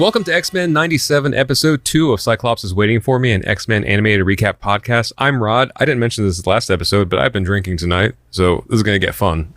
Welcome to X-Men 97, Episode 2 of Cyclops is Waiting for Me, an X-Men animated recap podcast. I'm Rod. I didn't mention this last episode, but I've been drinking tonight, so this is going to get fun.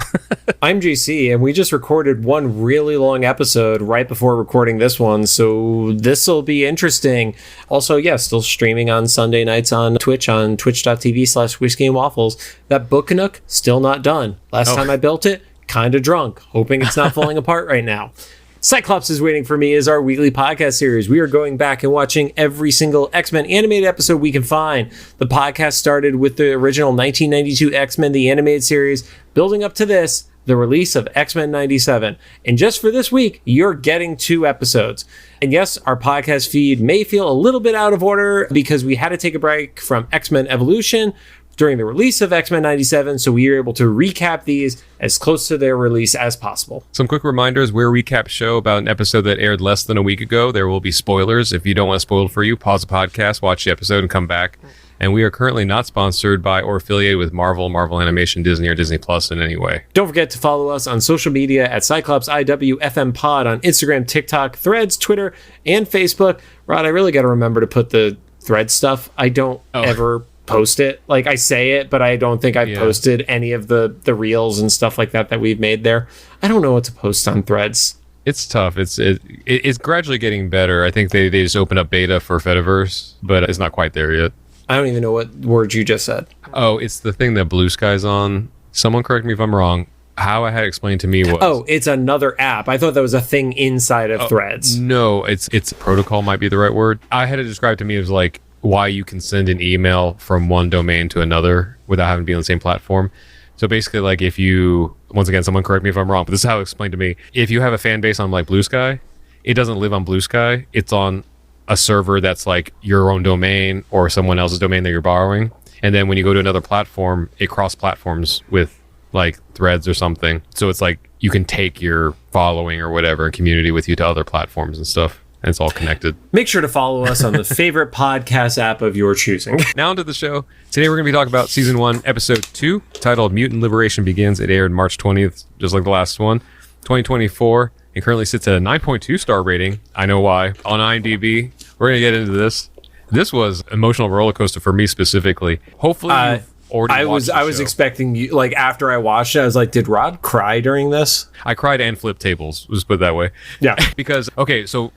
I'm JC, and we just recorded one really long episode right before recording this one, so this will be interesting. Also, yeah, still streaming on Sunday nights on Twitch, on twitch.tv/whiskeyandwaffles. That book Canuck, still not done. Last time I built it, kind of drunk, hoping it's not falling apart right now. Cyclops is Waiting for Me is our weekly podcast series. We are going back and watching every single X-Men animated episode we can find. The podcast started with the original 1992 X-Men, the animated series, building up to this, the release of X-Men 97. And just for this week, you're getting 2 episodes. And yes, our podcast feed may feel a little bit out of order because we had to take a break from X-Men Evolution during the release of X-Men 97, so we are able to recap these as close to their release as possible. Some quick reminders, we're a recap show about an episode that aired less than a week ago. There will be spoilers. If you don't want it spoiled for you, pause the podcast, watch the episode, and come back. And we are currently not sponsored by or affiliated with Marvel Animation, Disney, or Disney Plus in any way. Don't forget to follow us on social media at Cyclops IWFM Pod on Instagram, TikTok, Threads, Twitter, and Facebook. Rod, I really got to remember to put the Thread stuff. I don't ever post it. Like, I say it, but I don't think I've posted any of the reels and stuff like that we've made there. I don't know what to post on Threads. It's tough. It's gradually getting better. I think they just opened up beta for Fediverse, but it's not quite there yet. I don't even know what words you just said. Oh, it's the thing that Blue Sky's on. Someone correct me if I'm wrong. How I had explained to me was... Oh, it's another app. I thought that was a thing inside of Threads. No, it's protocol might be the right word. I had it described to me as like why you can send an email from one domain to another without having to be on the same platform. So basically, like, if you, once again, someone correct me if I'm wrong, but this is how it explained to me. If you have a fan base on like Blue Sky, it doesn't live on Blue Sky. It's on a server that's like your own domain or someone else's domain that you're borrowing. And then when you go to another platform, it cross platforms with like Threads or something. So it's like you can take your following or whatever community with you to other platforms and stuff. And it's all connected. Make sure to follow us on the favorite podcast app of your choosing. Now onto the show. Today we're going to be talking about Season 1, Episode 2, titled Mutant Liberation Begins. It aired March 20th, just like the last one, 2024. It currently sits at a 9.2 star rating. I know why. On IMDb. We're going to get into this. This was an emotional roller coaster for me specifically. Hopefully you've already watched the show. I was expecting you, like, after I watched it, I was like, did Rod cry during this? I cried and flipped tables. Let's put it that way. Yeah. Because, okay, so...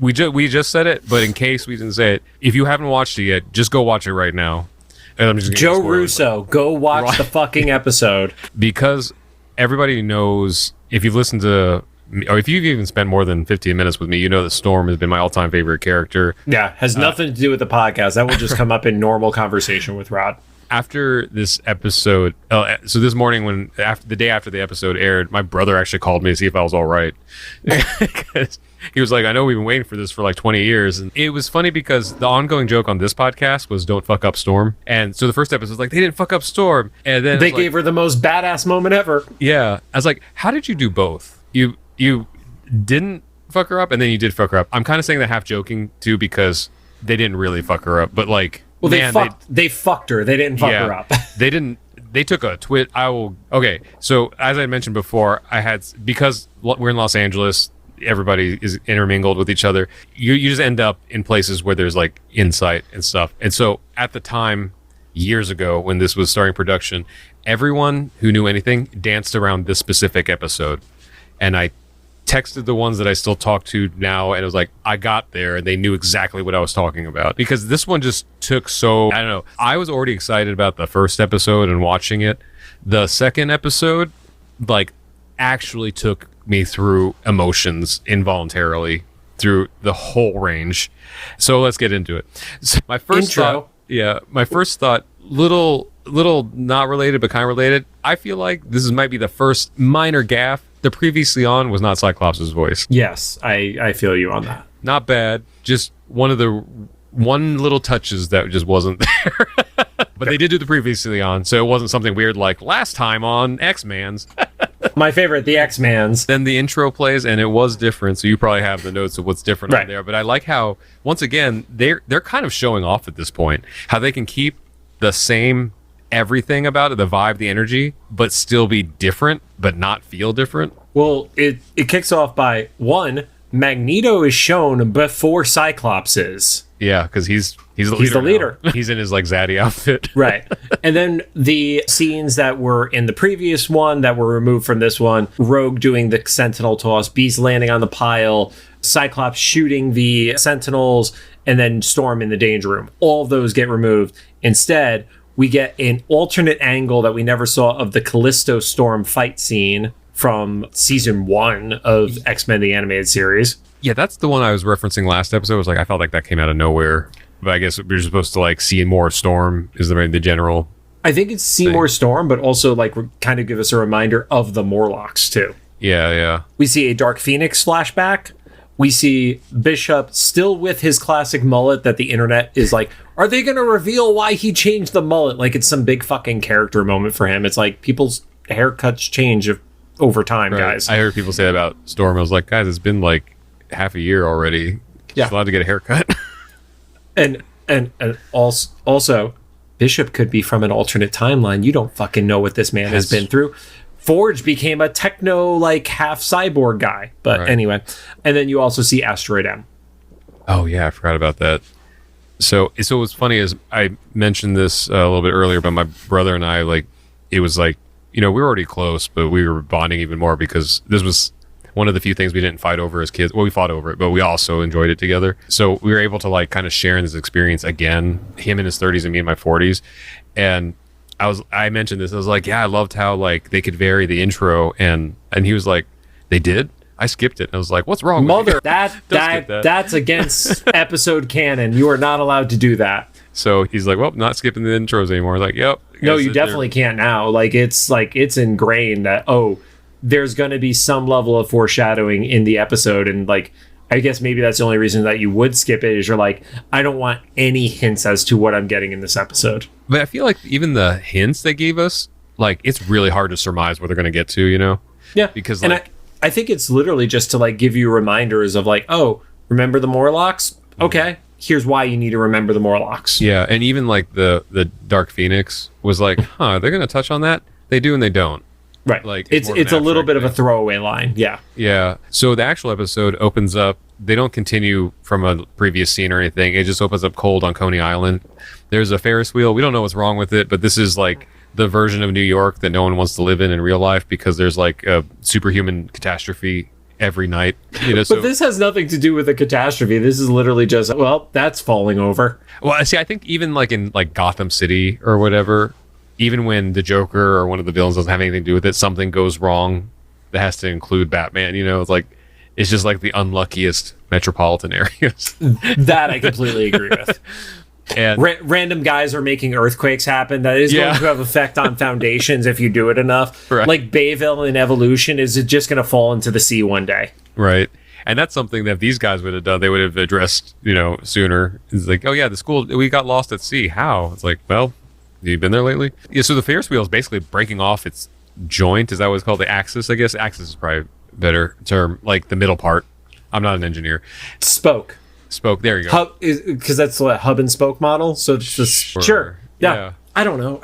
We just said it, but in case we didn't say it, if you haven't watched it yet, just go watch it right now. And I'm just Joe Russo, go watch the fucking episode. Because everybody knows, if you've listened to, or if you've even spent more than 15 minutes with me, you know that Storm has been my all-time favorite character. Yeah, has nothing to do with the podcast. That will just come up in normal conversation with Rod. After this episode, so this morning, the day after the episode aired, my brother actually called me to see if I was all right. Because he was like, I know we've been waiting for this for like 20 years. And it was funny because the ongoing joke on this podcast was don't fuck up Storm. And so the first episode was like, they didn't fuck up Storm. And then they gave her the most badass moment ever. Yeah. I was like, how did you do both? You didn't fuck her up and then you did fuck her up. I'm kind of saying that half joking too because they didn't really fuck her up. But like, well, they fucked her. They didn't fuck her up. They didn't. They took a twit. Okay. So as I mentioned before, because we're in Los Angeles, everybody is intermingled with each other. You just end up in places where there's like insight and stuff. And so at the time, years ago, when this was starting production, everyone who knew anything danced around this specific episode. And I texted the ones that I still talk to now, and it was like, I got there and they knew exactly what I was talking about. Because this one just took I don't know. I was already excited about the first episode and watching it. The second episode, like, actually took me through emotions involuntarily through the whole range. So let's get into it. So my first thought, little not related but kind of related. I feel like this might be the first minor gaffe. The previously on was not Cyclops' voice. Yes, I feel you on that. Not bad. Just one little touches that just wasn't there. But they did do the previously on, so it wasn't something weird like last time on X-Man's. My favorite, the X-Man's. Then the intro plays, and it was different, so you probably have the notes of what's different on there. But I like how, once again, they're kind of showing off at this point, how they can keep the same everything about it, the vibe, the energy, but still be different, but not feel different. Well, it kicks off by, one, Magneto is shown before Cyclops is. Yeah, because he's the leader. He's in his like zaddy outfit. Right. And then the scenes that were in the previous one that were removed from this one, Rogue doing the Sentinel toss, Beast landing on the pile, Cyclops shooting the Sentinels, and then Storm in the danger room. All of those get removed. Instead, we get an alternate angle that we never saw of the Callisto Storm fight scene from season 1 of X-Men the Animated Series. Yeah, that's the one I was referencing last episode. It was like I felt like that came out of nowhere. But I guess we're supposed to like see more Storm is the general. I think it's see more Storm, but also like kind of give us a reminder of the Morlocks too. Yeah. We see a Dark Phoenix flashback. We see Bishop still with his classic mullet that the internet is like, are they going to reveal why he changed the mullet? Like it's some big fucking character moment for him. It's like people's haircuts change over time, guys. I heard people say that about Storm. I was like, guys, it's been like half a year already. Yeah. She's allowed to get a haircut. And also, Bishop could be from an alternate timeline. You don't fucking know what this man has been through. Forge became a techno, like, half cyborg guy. But anyway. And then you also see Asteroid M. Oh, yeah, I forgot about that. So what's funny is I mentioned this a little bit earlier, but my brother and I, like, it was like, we were already close, but we were bonding even more because this was one of the few things we didn't fight over as kids. Well, we fought over it, but we also enjoyed it together. So we were able to like kind of share in this experience again, him in his 30s and me in my 40s. And I mentioned this. I was like, yeah, I loved how like they could vary the intro. And he was like, they did? I skipped it. And I was like, what's wrong with you? That's against episode canon. You are not allowed to do that. So he's like, well, not skipping the intros anymore. Like, yep. No, you definitely can't now. Like it's ingrained that, there's going to be some level of foreshadowing in the episode. And like, I guess maybe that's the only reason that you would skip it is you're like, I don't want any hints as to what I'm getting in this episode. But I feel like even the hints they gave us, like it's really hard to surmise what they're going to get to, Yeah. Because like, and I think it's literally just to like give you reminders of like, oh, remember the Morlocks? Okay. Here's why you need to remember the Morlocks. Yeah. And even like the Dark Phoenix was like, they're going to touch on that. They do and they don't. Right. Like it's a little bit of a throwaway line. Yeah. Yeah. So the actual episode opens up. They don't continue from a previous scene or anything. It just opens up cold on Coney Island. There's a Ferris wheel. We don't know what's wrong with it, but this is like the version of New York that no one wants to live in real life because there's like a superhuman catastrophe every night. But this has nothing to do with a catastrophe. This is literally just, well, that's falling over. Well, see, I think even like in like Gotham City or whatever, even when the Joker or one of the villains doesn't have anything to do with it, something goes wrong that has to include Batman. It's like it's just like the unluckiest metropolitan areas. That I completely agree with. And random guys are making earthquakes happen. That is going to have effect on foundations if you do it enough. Right. Like Bayville in Evolution, is it just going to fall into the sea one day? Right. And that's something that if these guys would have done, they would have addressed, sooner. It's like, oh yeah, the school, we got lost at sea. How? It's like, well, have you been there lately? Yeah, so the Ferris wheel is basically breaking off its joint. Is that what it's called? The axis, I guess. Axis is probably a better term. Like the middle part. I'm not an engineer. Spoke. There you go. Because that's what hub and spoke model. So it's just sure. Yeah. I don't know.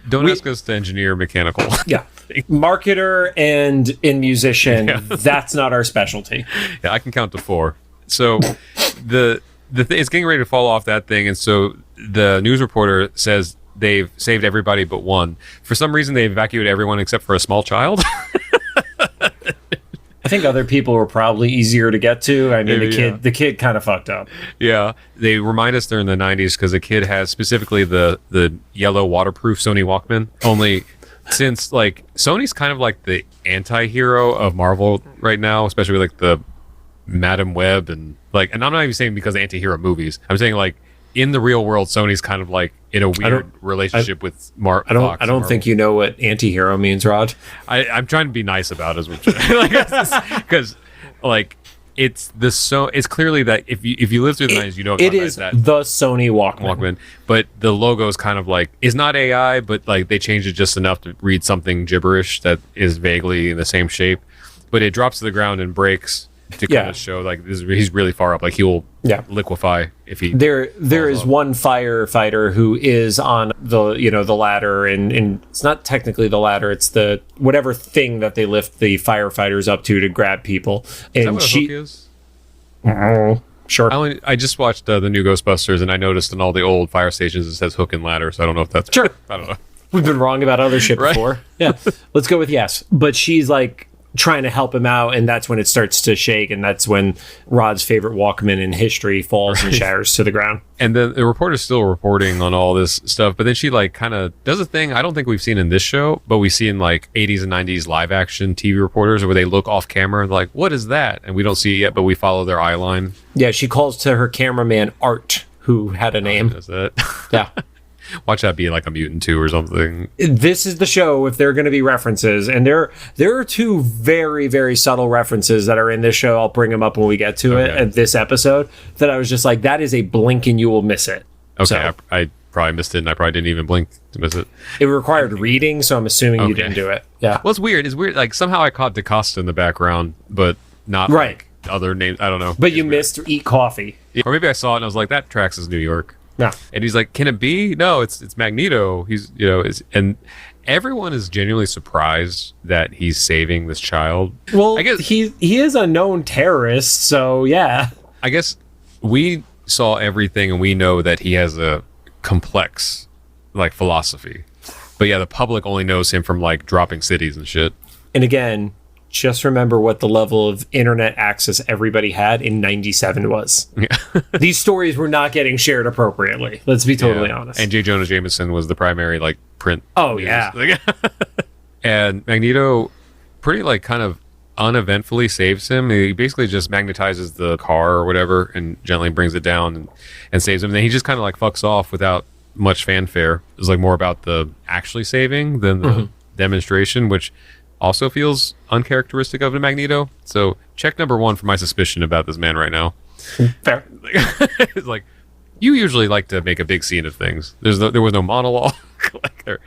Don't ask us to engineer mechanical. Yeah. Marketer and musician. Yeah. That's not our specialty. Yeah, I can count to 4. So it's getting ready to fall off that thing, and so the news reporter says they've saved everybody but one. For some reason, they evacuated everyone except for a small child. I think other people were probably easier to get to. I mean, the kid kind of fucked up. Yeah, they remind us they're in the 90s because the kid has specifically the yellow waterproof Sony Walkman. Only since like Sony's kind of like the anti-hero of Marvel right now, especially with like the Madam Web and I'm not even saying because of anti-hero movies. I'm saying like in the real world, Sony's kind of like in a weird relationship with Fox. I don't think you know what anti-hero means, Rod. I'm trying to be nice about it, because like it's clearly that if you live through the 90s, you know it is that the Sony Walkman. But the logo is kind of like is not AI, but like they changed it just enough to read something gibberish that is vaguely in the same shape, but it drops to the ground and breaks. To kind of show like he's really far up, like he will liquefy if he. There is one firefighter who is on the the ladder, and it's not technically the ladder; it's the whatever thing that they lift the firefighters up to grab people. And is that what a hook is? Sure. I just watched the new Ghostbusters, and I noticed in all the old fire stations it says hook and ladder, so I don't know if that's... Sure. I don't know. We've been wrong about other shit before. Yeah. Let's go with yes. But she's like trying to help him out, and that's when it starts to shake, and that's when Rod's favorite Walkman in history falls and shatters to the ground. And then the reporter's still reporting on all this stuff, but then she like kind of does a thing I don't think we've seen in this show, but we see in like 80s and 90s live action TV reporters where they look off camera and like, what is that? And we don't see it yet, but we follow their eye line. Yeah, she calls to her cameraman Art, who had a name. Does that? Yeah. Watch that be like a Mutant 2 or something. This is the show if there are going to be references, and there are two very, very subtle references that are in this show. I'll bring them up when we get to it at this episode, that I was just like, that is a blink and you will miss it. Okay, So, I probably missed it, and I probably didn't even blink to miss it. it required reading, so I'm assuming you didn't do it. Yeah. Well, it's weird. It's weird. Like somehow I caught DaCosta in the background, but not Right. like other names. I don't know. But It's you weird. missed Eat Coffee. Or maybe I saw it and I was like, that tracks is New York. Yeah. And he's like, can it be? No, it's Magneto. He's, and everyone is genuinely surprised that he's saving this child. Well, I guess he is a known terrorist, so yeah. I guess we saw everything and we know that he has a complex like philosophy. But yeah, the public only knows him from like dropping cities and shit. And again, just remember what the level of internet access everybody had in 97 was. Yeah. These stories were not getting shared appropriately. Let's be totally honest. And J. Jonah Jameson was the primary like print. Oh, news. yeah. And Magneto pretty like kind of uneventfully saves him. He basically just magnetizes the car or whatever and gently brings it down and saves him. And then he just kind of like fucks off without much fanfare. It's like more about the actually saving than the demonstration, which also feels uncharacteristic of a Magneto. So check number one for my suspicion about this man right now. Fair. It's like, you usually like to make a big scene of things. There was no monologue. Or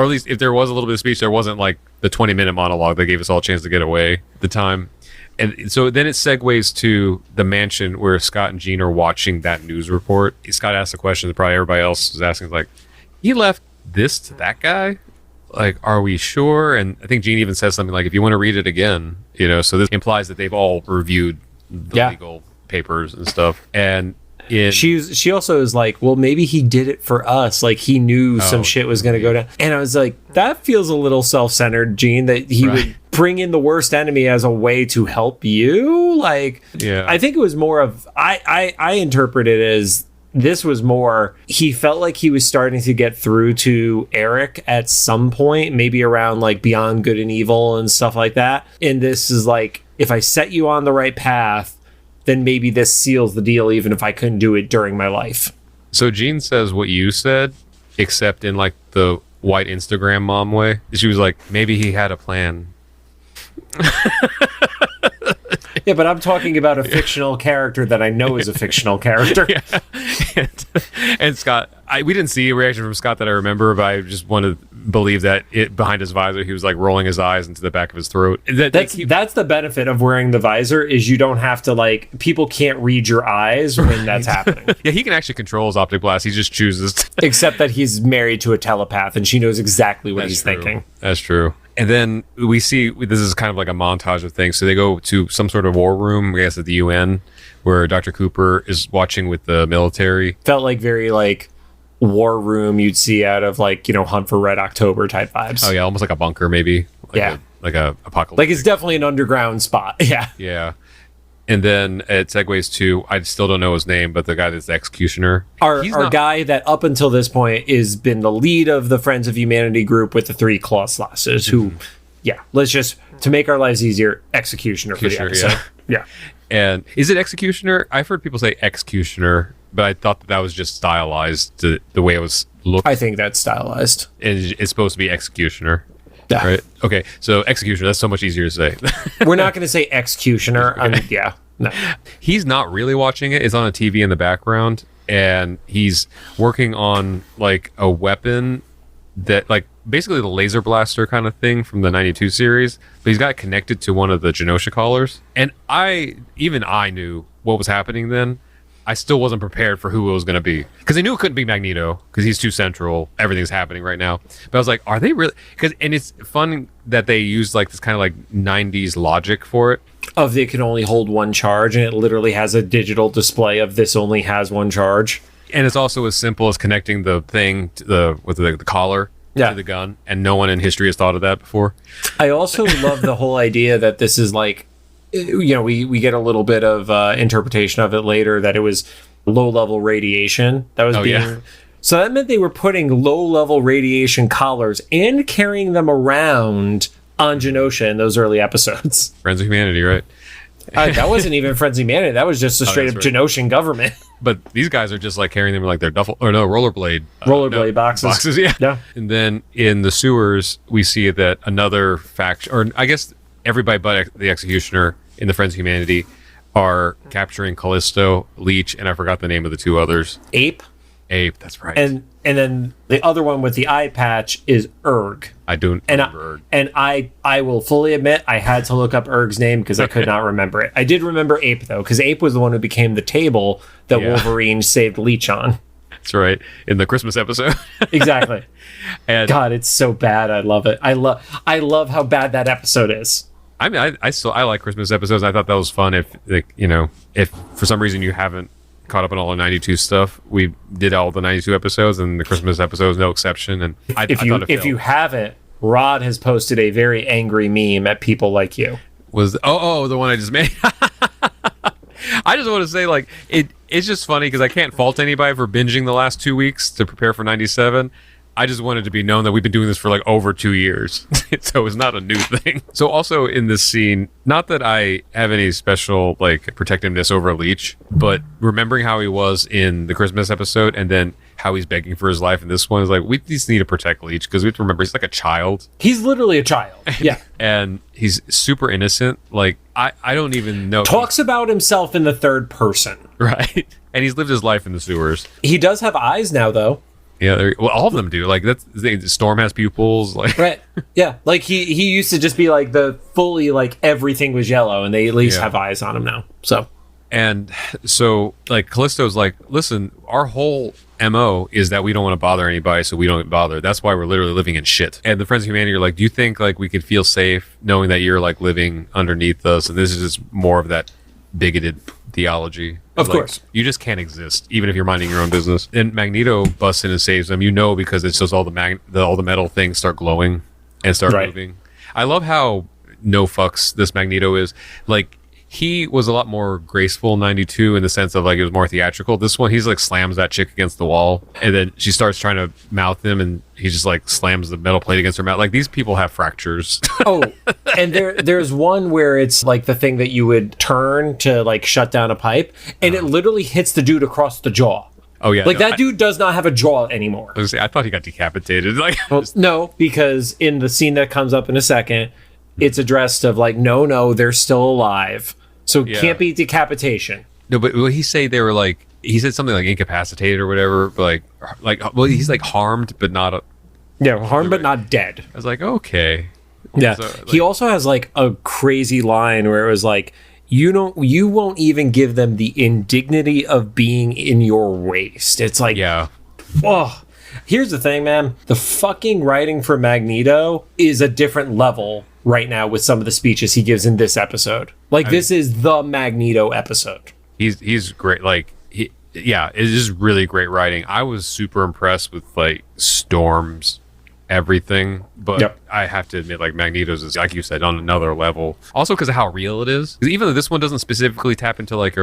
at least if there was a little bit of speech, there wasn't like the 20-minute monologue that gave us all a chance to get away at the time. And so then it segues to the mansion where Scott and Jean are watching that news report. Scott asked a question that probably everybody else was asking, like, he left this to that guy? Like, are we sure? And I think Jean even says something like, if you want to read it again, so this implies that they've all reviewed the legal papers and stuff. And she also is like, well, maybe he did it for us. Like he knew some shit was going to go down. And I was like, that feels a little self-centered, Gene, that he would bring in the worst enemy as a way to help you. Like, I think it was more of, I interpret it as, this was more, he felt like he was starting to get through to Eric at some point, maybe around like Beyond Good and Evil and stuff like that. And this is like, if I set you on the right path, then maybe this seals the deal, even if I couldn't do it during my life. So Jean says what you said, except in like the white Instagram mom way. She was like, maybe he had a plan. Yeah, but I'm talking about a fictional character that I know is a fictional character. And Scott, we didn't see a reaction from Scott that I remember, but I just want to believe that behind his visor, he was like rolling his eyes into the back of his throat. That's the benefit of wearing the visor, is you don't have to like, people can't read your eyes when that's happening. Yeah, he can actually control his optic blast. He just chooses to. Except that he's married to a telepath and she knows exactly what he's thinking. That's true. And then we see, this is kind of like a montage of things. So they go to some sort of war room, I guess at the UN, where Dr. Cooper is watching with the military. Felt like very like war room you'd see out of like, Hunt for Red October type vibes. Oh yeah, almost like a bunker maybe. Like a apocalypse. Like it's definitely an underground spot. Yeah. Yeah. And then it segues to, I still don't know his name, but the guy that's the executioner. Our guy that up until this point has been the lead of the Friends of Humanity group with the 3 claw slashes, who, let's just, to make our lives easier, executioner for the episode. Yeah. And is it executioner? I've heard people say executioner, but I thought that was just stylized to the way it was looked. I think that's stylized. And it's supposed to be executioner. Yeah. Right. Okay. So executioner, that's so much easier to say. We're not going to say executioner. No. He's not really watching it. It's on a TV in the background, and he's working on like a weapon that, like, basically the laser blaster kind of thing from the 92 series, but he's got it connected to one of the Genosha collars. And I knew what was happening then. I still wasn't prepared for who it was going to be, because I knew it couldn't be Magneto because he's too central. Everything's happening right now. But I was like, are they really? And it's fun that they used like this kind of like 90s logic for it. of it can only hold one charge, and it literally has a digital display of this only has one charge. And it's also as simple as connecting the thing to the collar to the gun, and no one in history has thought of that before. I also love the whole idea that this is like, you know, we get a little bit of interpretation of it later that it was low-level radiation that was being... So that meant they were putting low-level radiation collars and carrying them around on Genosha in those early episodes. Friends of Humanity, right? That wasn't even Friends of Humanity. That was just a straight-up Genoshan government. But these guys are just like carrying them like their rollerblade boxes. Yeah. And then in the sewers, we see that another faction, or I guess everybody but the Executioner in the Friends of Humanity, are capturing Callisto, Leech, and I forgot the name of the two others. Ape, that's right. And then the other one with the eye patch is Erg. I don't remember Erg. And I will fully admit I had to look up Erg's name because I could not remember it. I did remember Ape, though, because Ape was the one who became the table that Wolverine saved Leech on. That's right. In the Christmas episode. Exactly. And God, it's so bad. I love it. I love how bad that episode is. I mean, I like Christmas episodes. I thought that was fun. If, like, you know, if for some reason you haven't caught up on all the 92 stuff, we did all the 92 episodes, and the Christmas episode is no exception. And if you haven't, Rod has posted a very angry meme at people like you. Was the one I just made? I just want to say, like, it's just funny because I can't fault anybody for binging the last 2 weeks to prepare for 97. I just wanted to be known that we've been doing this for like over 2 years. So it's not a new thing. So also in this scene, not that I have any special like protectiveness over Leech, but remembering how he was in the Christmas episode and then how he's begging for his life in this one is like, we just need to protect Leech because we have to remember he's like a child. He's literally a child. Yeah. And he's super innocent. Like, I don't even know. Talks about himself in the third person. Right. And he's lived his life in the sewers. He does have eyes now, though. Yeah, well, all of them do. Like, Storm has pupils. Like, right. Yeah. Like he used to just be like the fully like everything was yellow, and they at least have eyes on him now. So like Callisto's like, listen, our whole MO is that we don't want to bother anybody, so we don't bother. That's why we're literally living in shit. And the Friends of Humanity are like, do you think like we could feel safe knowing that you're like living underneath us? And this is just more of that bigoted theology. Of course. You just can't exist, even if you're minding your own business. And Magneto busts in and saves them, because it's just all the metal things start glowing and start moving. I love how no fucks this Magneto is. Like, he was a lot more graceful in 92 in the sense of like it was more theatrical. This one, he's like slams that chick against the wall, and then she starts trying to mouth him, and he just like slams the metal plate against her mouth. Like, these people have fractures. Oh, and there's one where it's like the thing that you would turn to like shut down a pipe, and it literally hits the dude across the jaw. Oh yeah, like that dude does not have a jaw anymore. I thought he got decapitated. Like, well, no, because in the scene that comes up in a second, it's addressed of like, no, they're still alive. So it can't be decapitation. No, but what he say they were like, he said something like incapacitated or whatever, but well, he's like harmed, but not harmed, but not dead. I was like, okay. Yeah. So, like, he also has like a crazy line where it was like, you won't even give them the indignity of being in your waist. It's like, oh, here's the thing, man. The fucking writing for Magneto is a different level right now with some of the speeches he gives in this episode. Like, this is the Magneto episode. He's great. Like, it is really great writing. I was super impressed with like Storm's everything, but I have to admit, like, Magneto's is, like you said, on another level. Also because of how real it is. 'Cause even though this one doesn't specifically tap into like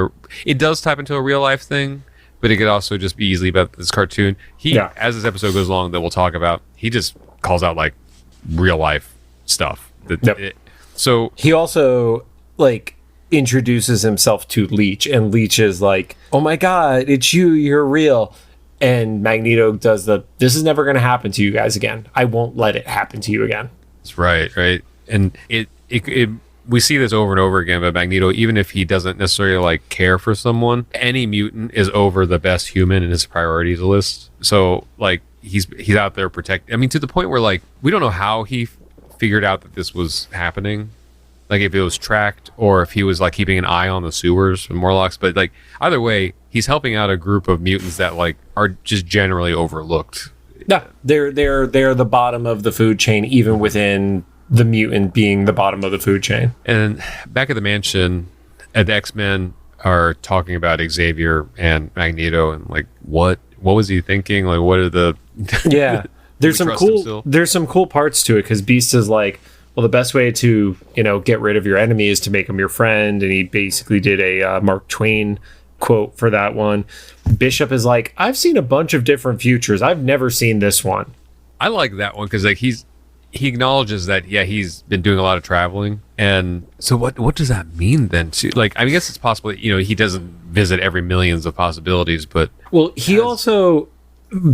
it does tap into a real life thing, but it could also just be easily about this cartoon. As this episode goes along that we'll talk about, he just calls out like real life stuff. So he also like introduces himself to Leech, and Leech is like, oh my god, it's you're real. And Magneto does this is never going to happen to you guys again. I won't let it happen to you again. That's right. And it we see this over and over again, but Magneto, even if he doesn't necessarily like care for someone, any mutant is over the best human in his priorities list. So like he's out there protecting. I mean, to the point where like we don't know how he figured out that this was happening, like if it was tracked or if he was like keeping an eye on the sewers and Morlocks, but like either way, he's helping out a group of mutants that like are just generally overlooked. Yeah, they're the bottom of the food chain, even within the mutant being the bottom of the food chain. And back at the mansion, the X-Men are talking about Xavier and Magneto, and like, what was he thinking? Like, what are the yeah? There's some cool parts to it, because Beast is like, well, the best way to get rid of your enemy is to make him your friend, and he basically did a Mark Twain quote for that one. Bishop is like, I've seen a bunch of different futures. I've never seen this one. I like that one because like he acknowledges that he's been doing a lot of traveling, and so what does that mean then? Like, I guess it's possible he doesn't visit every millions of possibilities, but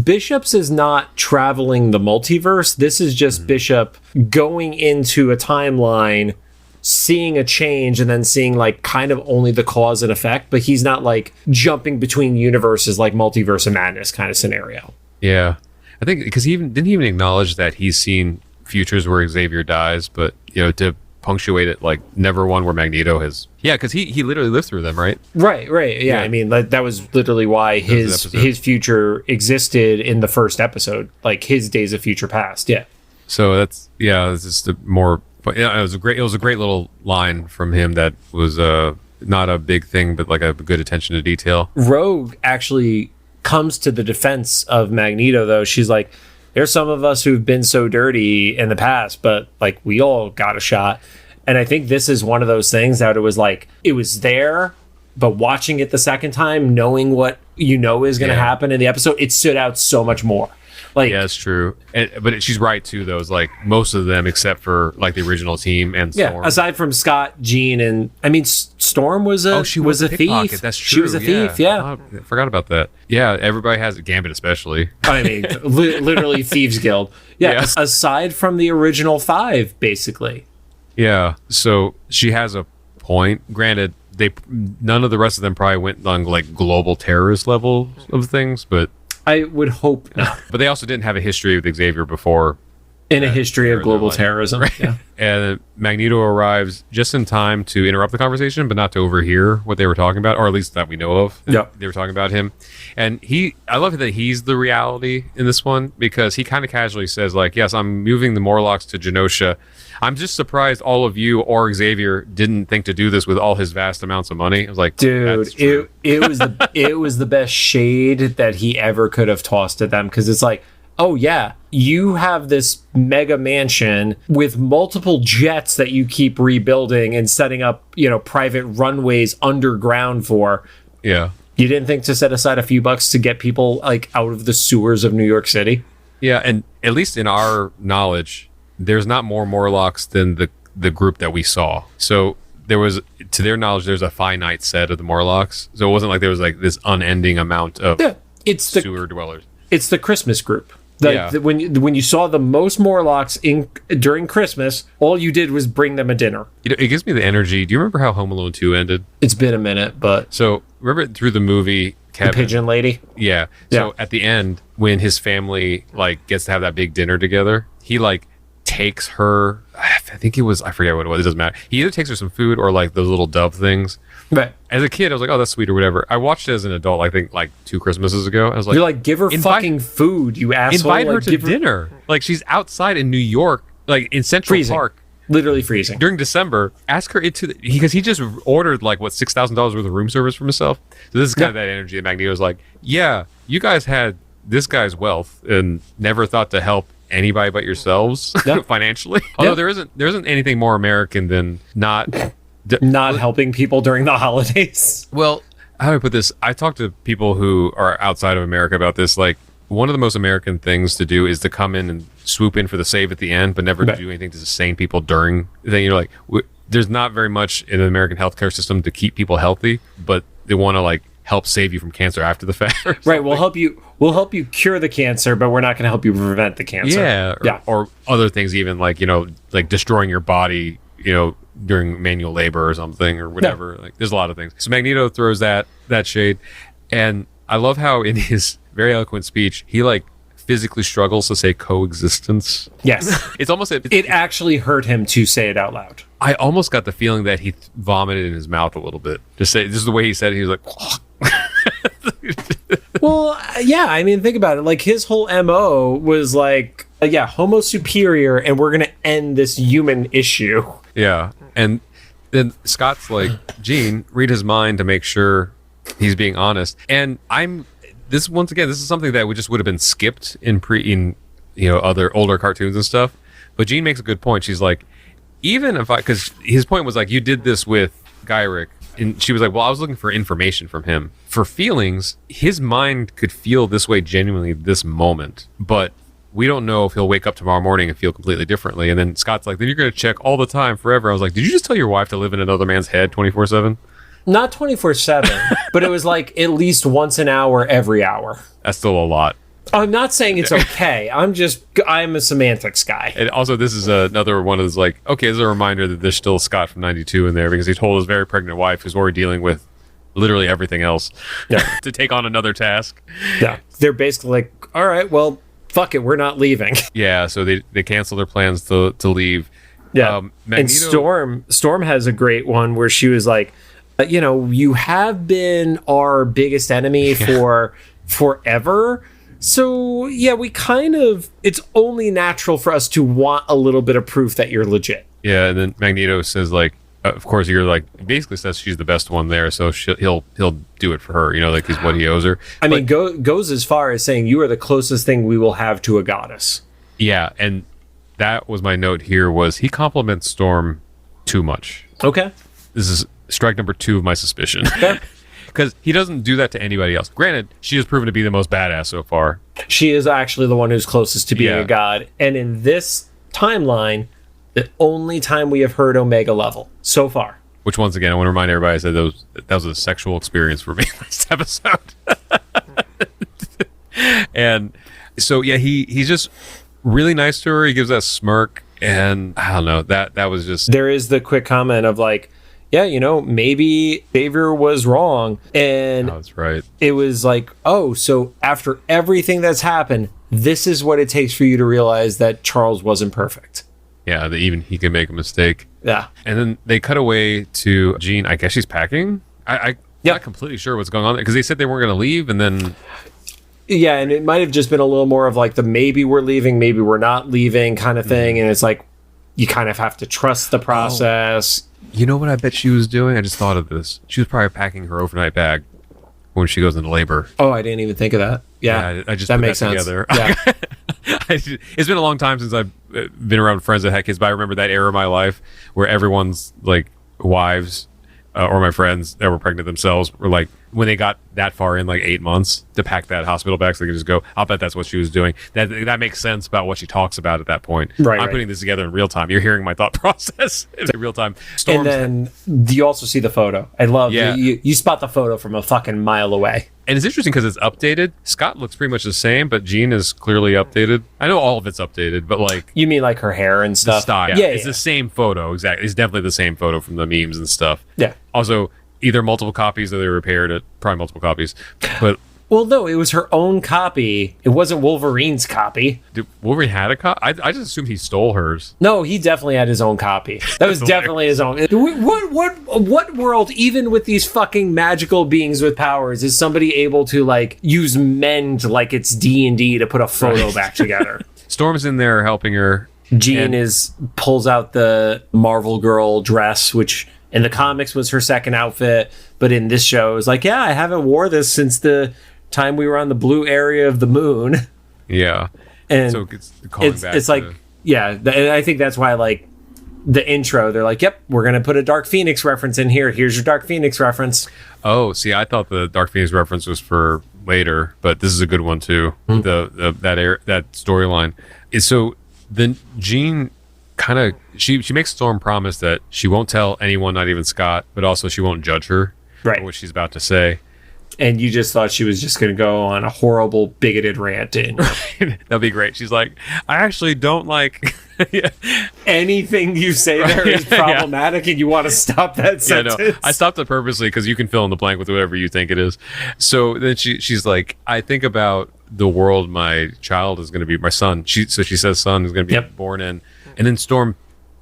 Bishop's is not traveling the multiverse. This is just Bishop going into a timeline, seeing a change, and then seeing like kind of only the cause and effect, but he's not like jumping between universes like Multiverse of Madness kind of scenario. Yeah, I think because he didn't even acknowledge that he's seen futures where Xavier dies, but to punctuate it, like never one where Magneto has. Yeah, because he literally lived through them, right? Right. Yeah, I mean that was literally why his future existed in the first episode, like his days of future past. Yeah. So it's just a more. But yeah, it was a great little line from him that was not a big thing, but like a good attention to detail. Rogue actually comes to the defense of Magneto, though. She's like, there's some of us who've been so dirty in the past, but like we all got a shot. And I think this is one of those things that it was there, but watching it the second time, knowing what is going to happen in the episode, it stood out so much more. Like, yeah, it's true. But she's right too, though. It's like most of them, except for like the original team and Storm. Aside from Scott, Jean, and I mean, Storm was a thief. That's true. She was a thief. Yeah, I forgot about that. Yeah, everybody has a Gambit, especially. I mean, literally Thieves Guild. Yeah. Aside from the original 5, basically. Yeah. So she has a point. Granted, none of the rest of them probably went on like global terrorist level of things, but. I would hope not. But they also didn't have a history with Xavier before. In a history of global terrorism. Right? Yeah. And Magneto arrives just in time to interrupt the conversation, but not to overhear what they were talking about, or at least that we know of. Yeah. They were talking about him. And I love that he's the reality in this one, because he kind of casually says, like, yes, I'm moving the Morlocks to Genosha. I'm just surprised all of you or Xavier didn't think to do this with all his vast amounts of money. I was like, dude, it was the best shade that he ever could have tossed at them, because it's like, oh yeah, you have this mega mansion with multiple jets that you keep rebuilding and setting up, private runways underground for. Yeah. You didn't think to set aside a few bucks to get people like out of the sewers of New York City? Yeah, and at least in our knowledge, there's not more Morlocks than the group that we saw. So there was, to their knowledge, there's a finite set of the Morlocks. So it wasn't like there was like this unending amount of sewer dwellers. It's the Christmas group. When you saw the most Morlocks during Christmas, all you did was bring them a dinner. It gives me the energy. Do you remember how Home Alone 2 ended? It's been a minute, but... So, remember through the movie, Kevin... The pigeon lady? Yeah. So, at the end, when his family, like, gets to have that big dinner together, he, like, takes her... I forget what it was. It doesn't matter. He either takes her some food or, like, those little dove things. Right. As a kid, I was like, oh, that's sweet or whatever. I watched it as an adult, I think, like 2 Christmases ago. I was like... You're like, give her fucking food, you asshole. Invite her to dinner. Like, she's outside in New York, like, in Central Park. Literally freezing. During December, ask her because he just ordered, like, what, $6,000 worth of room service for himself? So this is kind of that energy that Magneto's like, yeah, you guys had this guy's wealth and never thought to help anybody but yourselves financially. Although there isn't anything more American than not helping people during the holidays. Well, how do I put this? I talk to people who are outside of America about this. Like, one of the most American things to do is to come in and swoop in for the save at the end, but never do anything to sustain people during the thing. There's not very much in the American healthcare system to keep people healthy, but they want to like help save you from cancer after the fact. Right. We'll help you cure the cancer, but we're not going to help you prevent the cancer. Yeah. Or other things, even like, like destroying your body, during manual labor or something or whatever. Like, there's a lot of things. So Magneto throws that shade, and I love how in his very eloquent speech he like physically struggles to say coexistence. Yes. It's almost it actually hurt him to say it out loud. I almost got the feeling that he vomited in his mouth a little bit. Just say this is the way he said it. He was like Well, yeah, I mean, think about it. Like, his whole MO was like, Homo superior, and we're going to end this human issue. Yeah. And then Scott's like, Jean, read his mind to make sure he's being honest. And this is something that would have been skipped in other older cartoons and stuff. But Jean makes a good point. She's like, because his point was like, you did this with Gyrick. And she was like, well, I was looking for information from him. For feelings, his mind could feel this way genuinely this moment. But we don't know if he'll wake up tomorrow morning and feel completely differently. And then Scott's like, then you're going to check all the time forever. I was like, did you just tell your wife to live in another man's head 24/7? Not 24/7, but it was like at least once an hour, every hour. That's still a lot. I'm not saying it's okay. I'm a semantics guy. And also, this is another one of those like, okay, this is a reminder that there's still Scott from 92 in there because he told his very pregnant wife, who's already dealing with literally everything else, to take on another task. Yeah. They're basically like, all right, well, fuck it, we're not leaving. Yeah, so they cancel their plans to leave. Yeah. Magneto, and Storm has a great one where she was like, you have been our biggest enemy for forever. So, yeah, it's only natural for us to want a little bit of proof that you're legit. Yeah, and then Magneto says, like, of course, you're like, basically says she's the best one there, so he'll do it for her, like, is what he owes her. I mean, goes as far as saying, you are the closest thing we will have to a goddess. Yeah, and that was my note here, was he compliments Storm too much. Okay. This is strike number 2 of my suspicion. Because he doesn't do that to anybody else. Granted, she has proven to be the most badass so far. She is actually the one who's closest to being a god. And in this timeline, the only time we have heard Omega level so far. Which, once again, I want to remind everybody, I said that was a sexual experience for me last episode. And so, yeah, he's just really nice to her. He gives that smirk. And I don't know, that was just... There is the quick comment of like, yeah, maybe Xavier was wrong. And that's right. It was like, oh, so after everything that's happened, this is what it takes for you to realize that Charles wasn't perfect. Yeah, that even he can make a mistake. Yeah. And then they cut away to Jean. I guess she's packing. I'm not completely sure what's going on because they said they weren't going to leave, and then... Yeah, and it might have just been a little more of like the maybe we're leaving, maybe we're not leaving kind of thing. And it's like, you kind of have to trust the process. You know what I bet she was doing? I just thought of this. She was probably packing her overnight bag when she goes into labor. Oh, I didn't even think of that. Yeah, I just that put makes that sense. Together. Yeah. It's been a long time since I've been around friends that had kids, but I remember that era of my life where everyone's like wives or my friends that were pregnant themselves were like, when they got that far in, like 8 months, to pack that hospital bag so they could just go. I'll bet that's what she was doing. That makes sense about what she talks about at that point. Right, I'm putting this together in real time. You're hearing my thought process in real time. And then you also see the photo. I love you spot the photo from a fucking mile away. And it's interesting because it's updated. Scott looks pretty much the same, but Jean is clearly updated. I know all of it's updated, but like... You mean like her hair and stuff? The style. Yeah, it's the same photo, exactly. It's definitely the same photo from the memes and stuff. Yeah. Also, either multiple copies or they repaired it. Probably multiple copies. But... Well, no, it was her own copy. It wasn't Wolverine's copy. Dude, Wolverine had a copy? I just assumed he stole hers. No, he definitely had his own copy. That was definitely his own. What world, even with these fucking magical beings with powers, is somebody able to like use mend like it's D&D to put a photo back together? Storm's in there helping her. Jean pulls out the Marvel Girl dress, which in the comics was her second outfit, but in this show is like, yeah, I haven't wore this since the time we were on the blue area of the moon. Yeah. And so it's like, yeah, and I think that's why, like, the intro, they're like, yep, we're going to put a Dark Phoenix reference in here. Here's your Dark Phoenix reference. Oh, see, I thought the Dark Phoenix reference was for later, but this is a good one too. Mm-hmm. That storyline is so then Jean kind of she makes Storm promise that she won't tell anyone, not even Scott, but also she won't judge her for what she's about to say. And you just thought she was just going to go on a horrible, bigoted rant. That'd be great. She's like, I actually don't like... Anything you say there is problematic and you want to stop that sentence. No, I stopped it purposely because you can fill in the blank with whatever you think it is. So then she's like, I think about the world my child is going to be, my son. She says son is going to be born in. And then Storm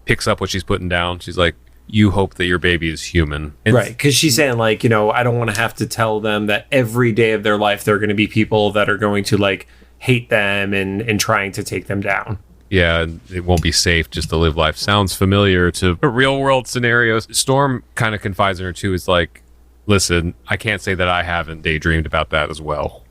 picks up what she's putting down. She's like, you hope that your baby is human. Right, because she's saying, like, I don't want to have to tell them that every day of their life they're going to be people that are going to, like, hate them and trying to take them down. Yeah, it won't be safe just to live life. Sounds familiar to real world scenarios. Storm kind of confides in her too. It's like, listen, I can't say that I haven't daydreamed about that as well.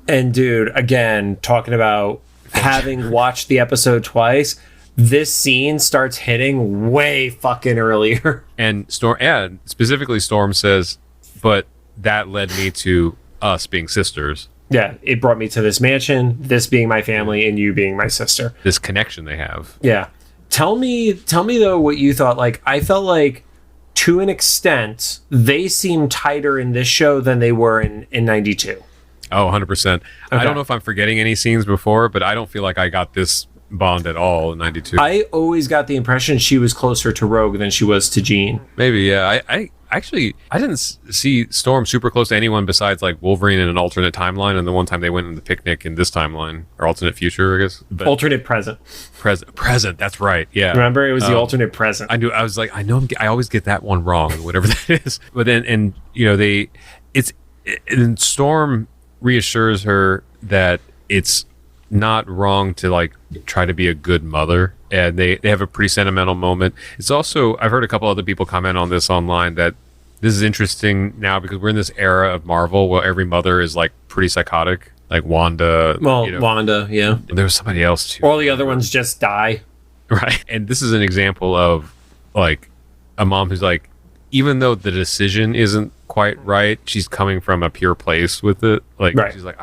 And dude, again, talking about having watched the episode twice, this scene starts hitting way fucking earlier. And specifically Storm says, but that led me to us being sisters. Yeah, it brought me to this mansion, this being my family, and you being my sister. This connection they have. Yeah. Tell me though what you thought. Like, I felt like to an extent, they seem tighter in this show than they were in 92. Oh, 100%. Okay. I don't know if I'm forgetting any scenes before, but I don't feel like I got this bond at all in 92. I always got the impression she was closer to Rogue than she was to Jean. Maybe, yeah. I didn't see Storm super close to anyone besides like Wolverine in an alternate timeline, and the one time they went on the picnic in this timeline, or alternate future, I guess. But alternate present. Present. That's right. Yeah. Remember, it was the alternate present. I knew. I was like, I know. I always get that one wrong, whatever that is. But then, and and Storm reassures her that it's not wrong to like try to be a good mother, and they have a pretty sentimental moment. It's also, I've heard a couple other people comment on this online, that this is interesting now because we're in this era of Marvel where every mother is like pretty psychotic, like Wanda. Wanda, yeah. There was somebody else too. All the other ones just die. Right. And this is an example of like a mom who's like, even though the decision isn't quite right, she's coming from a pure place with it. Like, right. She's like,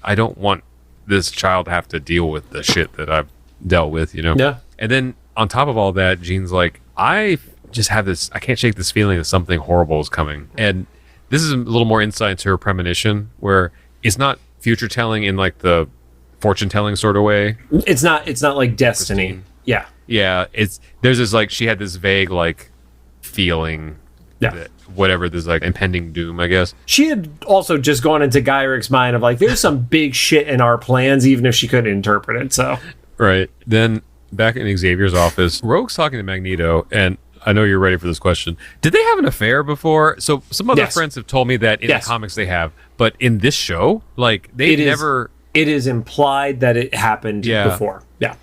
I don't want this child to have to deal with the shit that I've dealt with, Yeah. And then on top of all that, Jean's like, I just have this, I can't shake this feeling that something horrible is coming. And this is a little more insight into her premonition, where it's not future telling in like the fortune telling sort of way. It's not like destiny. Christine. Yeah. Yeah. There's this like, she had this vague like feeling. Yeah. Whatever, there's like impending doom, I guess. She had also just gone into Gyric's mind of like, there's some big shit in our plans, even if she couldn't interpret it. So right. Then back in Xavier's office, Rogue's talking to Magneto, and I know you're ready for this question. Did they have an affair before? So some other friends have told me that in the comics they have, but in this show, like they never. It is implied that it happened before. Yeah.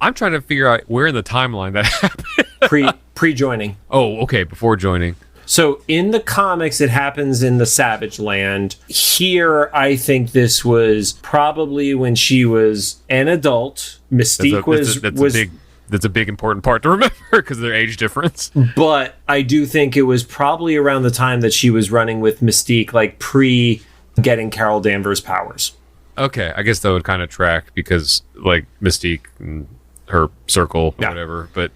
I'm trying to figure out where in the timeline that happened. Pre-joining. Oh, okay, before joining. So in the comics, it happens in the Savage Land. Here, I think this was probably when she was an adult. Mystique that's a big important part to remember because of their age difference. But I do think it was probably around the time that she was running with Mystique, like pre getting Carol Danvers' powers. Okay, I guess that would kind of track because like Mystique and her circle or whatever. But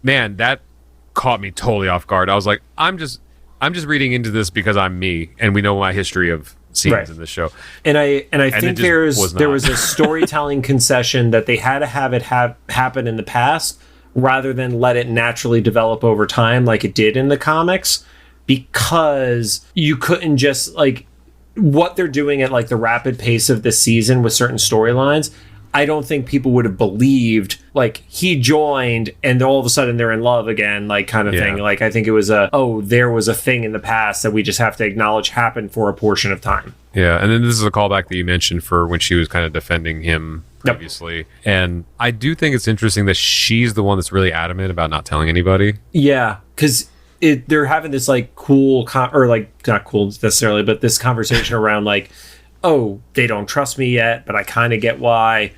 man, that caught me totally off guard. I was like, I'm just reading into this because I'm me, and we know my history of scenes in this show. And I think there was a storytelling concession that they had to have it happen in the past rather than let it naturally develop over time like it did in the comics, because you couldn't just like what they're doing at like the rapid pace of this season with certain storylines. I don't think people would have believed like he joined and all of a sudden they're in love again, like kind of thing. Like I think it was there was a thing in the past that we just have to acknowledge happened for a portion of time. Yeah, and then this is a callback that you mentioned for when she was kind of defending him previously. Yep. And I do think it's interesting that she's the one that's really adamant about not telling anybody. Yeah, because they're having this like cool or like not cool necessarily, but this conversation around like, oh, they don't trust me yet, but I kind of get why.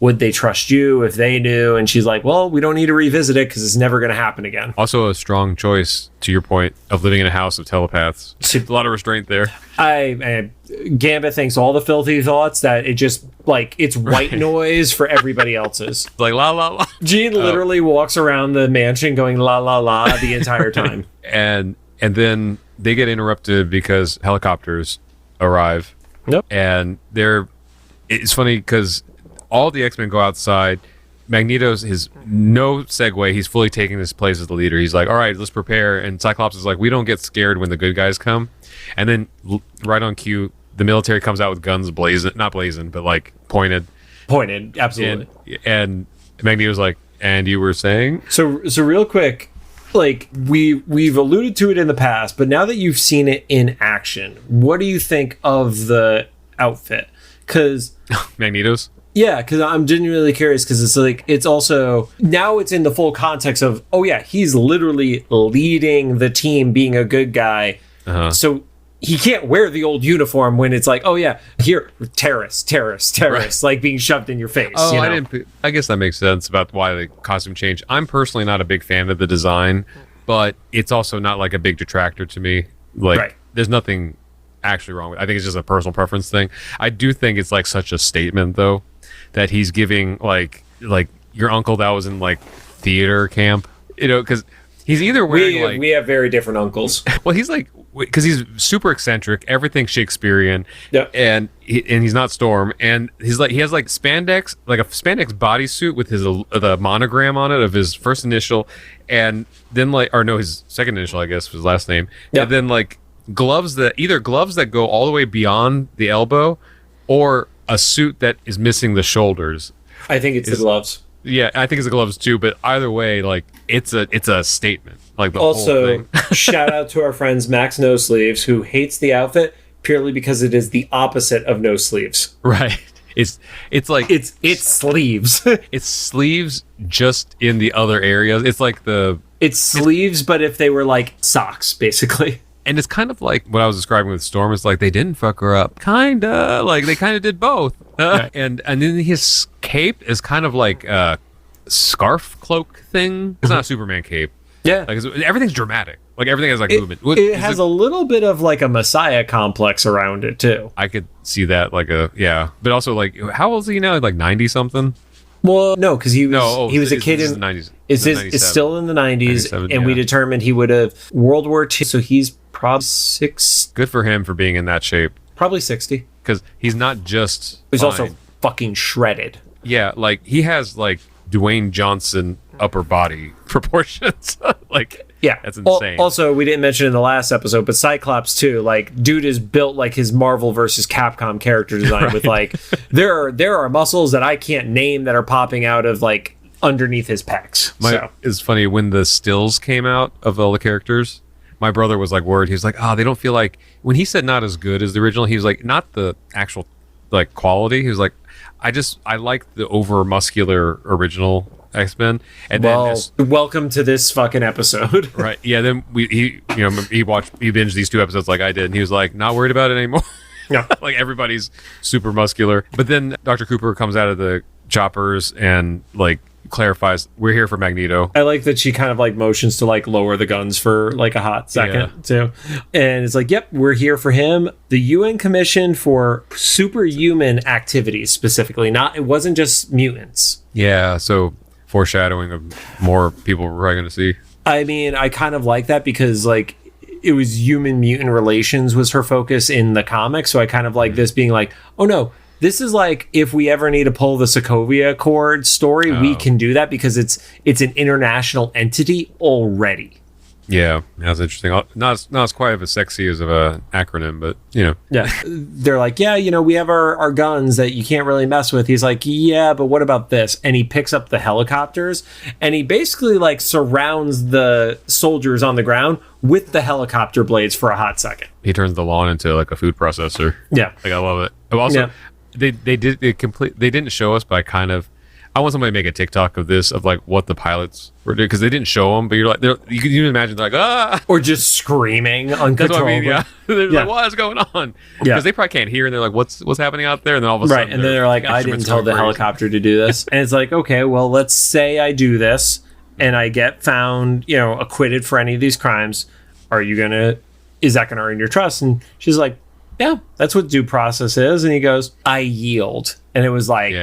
Would they trust you if they knew? And she's like, well, we don't need to revisit it because it's never going to happen again. Also a strong choice, to your point, of living in a house of telepaths. A lot of restraint there. Gambit thinks all the filthy thoughts that it just, like, it's white noise for everybody else's. Like, la, la, la. Jean literally walks around the mansion going la, la, la the entire time. And then they get interrupted because helicopters arrive. Yep. And it's funny because all the X-Men go outside. Magneto's his no segue. He's fully taking this place as the leader. He's like, all right, let's prepare. And Cyclops is like, we don't get scared when the good guys come. And then right on cue, the military comes out with guns not blazing, but like pointed. Pointed, absolutely. And Magneto's like, and you were saying? So real quick, like we've alluded to it in the past, but now that you've seen it in action, what do you think of the outfit? Because Magneto's. Yeah, because I'm genuinely curious because it's like, it's also, now it's in the full context of, oh yeah, he's literally leading the team, being a good guy. So he can't wear the old uniform when it's like, oh yeah, here, terrorists, right. Like being shoved in your face. Oh, you know? I guess that makes sense about why the costume changed. I'm personally not a big fan of the design, but it's also not like a big detractor to me. Like, there's nothing actually wrong with it. I think it's just a personal preference thing. I do think it's like such a statement though, that he's giving like your uncle that was in like theater camp, you know, because he's either wearing we have very different uncles. Well, he's like, because he's super eccentric, everything Shakespearean, and he's not Storm, and he's like, he has like spandex, like a spandex bodysuit with his the monogram on it of his first initial, and then like, or no, his second initial, I guess, was his last name, and then like gloves that go all the way beyond the elbow, or a suit that is missing the shoulders. I think it's the gloves. Yeah, I think it's the gloves too. But either way, like it's a statement. Like the also, whole thing. Shout out to our friends Max No Sleeves, who hates the outfit purely because it is the opposite of no sleeves. Right. It's like it's sleeves. It's sleeves just in the other areas. It's like it's sleeves, but if they were like socks, basically. And it's kind of like what I was describing with Storm. It's like they didn't fuck her up. Kinda. Like they kind of did both. And then his cape is kind of like a scarf cloak thing. It's not a Superman cape. Yeah. Like everything's dramatic. Like everything has like movement. It has a little bit of like a Messiah complex around it too. I could see that but also like how old is he now? Like 90 something? Well, no, because he was a kid in the 90s. It's still in the 90s, and we determined he would have World War II, so he's probably 6. Good for him for being in that shape. Probably 60. Because he's not just He's also fucking shredded. Yeah, like he has like Dwayne Johnson upper body proportions. Like, yeah, that's insane. Also, we didn't mention in the last episode, but Cyclops too. Like, dude is built like his Marvel versus Capcom character design. With like, there are muscles that I can't name that are popping out of like underneath his pecs. It's funny when the stills came out of all the characters. My brother was like worried. He was like, "Oh, they don't feel like." When he said not as good as the original, he was like, "Not the actual like quality." He was like, I like the over muscular original X-Men." And then welcome to this fucking episode. Right. Yeah, then he binged these 2 episodes like I did, and he was like, not worried about it anymore. Yeah. Like everybody's super muscular. But then Dr. Cooper comes out of the choppers and like clarifies, we're here for Magneto. I like that she kind of like motions to like lower the guns for like a hot second too. And it's like, yep, we're here for him. The UN Commission for Superhuman Activities specifically. It wasn't just mutants. Yeah, so foreshadowing of more people we're probably going to see. I mean, I kind of like that because like it was human mutant relations was her focus in the comics. So I kind of like this being like, oh no, this is like if we ever need to pull the Sokovia Accord story, we can do that because it's an international entity already. Yeah, that's interesting. Not as quite as sexy as of an acronym, but you know. Yeah, they're like, yeah, you know, we have our guns that you can't really mess with. He's like, yeah, but what about this? And he picks up the helicopters and he basically like surrounds the soldiers on the ground with the helicopter blades for a hot second. He turns the lawn into like a food processor. Yeah, like I love it. Also, they didn't show us, but I want somebody to make a TikTok of this, of like what the pilots were doing, because they didn't show them, but you can even imagine they're like, ah, or just screaming uncontrollably. I mean, yeah. They're like, what's going on? Because they probably can't hear, and they're like, what's happening out there? And then all of a sudden, and then they're like, I didn't tell the helicopter to do this. And it's like, okay, well, let's say I do this, and I get found, you know, acquitted for any of these crimes. Is that gonna earn your trust? And she's like, yeah, that's what due process is. And he goes, I yield. And it was like,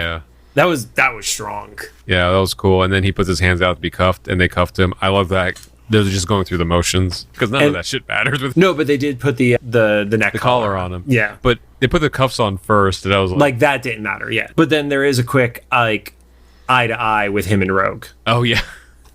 That was strong. Yeah, that was cool. And then he puts his hands out to be cuffed, and they cuffed him. I love that. They're just going through the motions because none of that shit matters. No, but they did put the neck collar on him. Yeah, but they put the cuffs on first, and I was like that didn't matter. Yeah, but then there is a quick like eye to eye with him and Rogue. Oh yeah,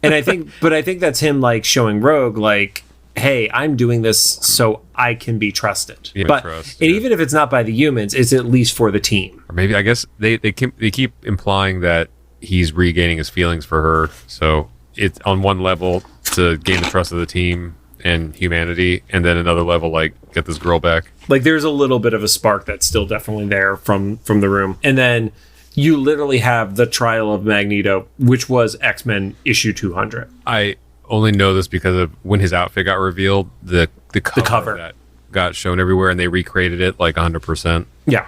and I think that's him like showing Rogue like, hey, I'm doing this so I can be trusted. Yeah, even if it's not by the humans, it's at least for the team. Or maybe, I guess, they keep implying that he's regaining his feelings for her. So it's on one level to gain the trust of the team and humanity, and then another level, like, get this girl back. Like, there's a little bit of a spark that's still definitely there from the room. And then you literally have the trial of Magneto, which was X-Men issue 200. I only know this because of when his outfit got revealed, the cover that got shown everywhere, and they recreated it like 100%. Yeah.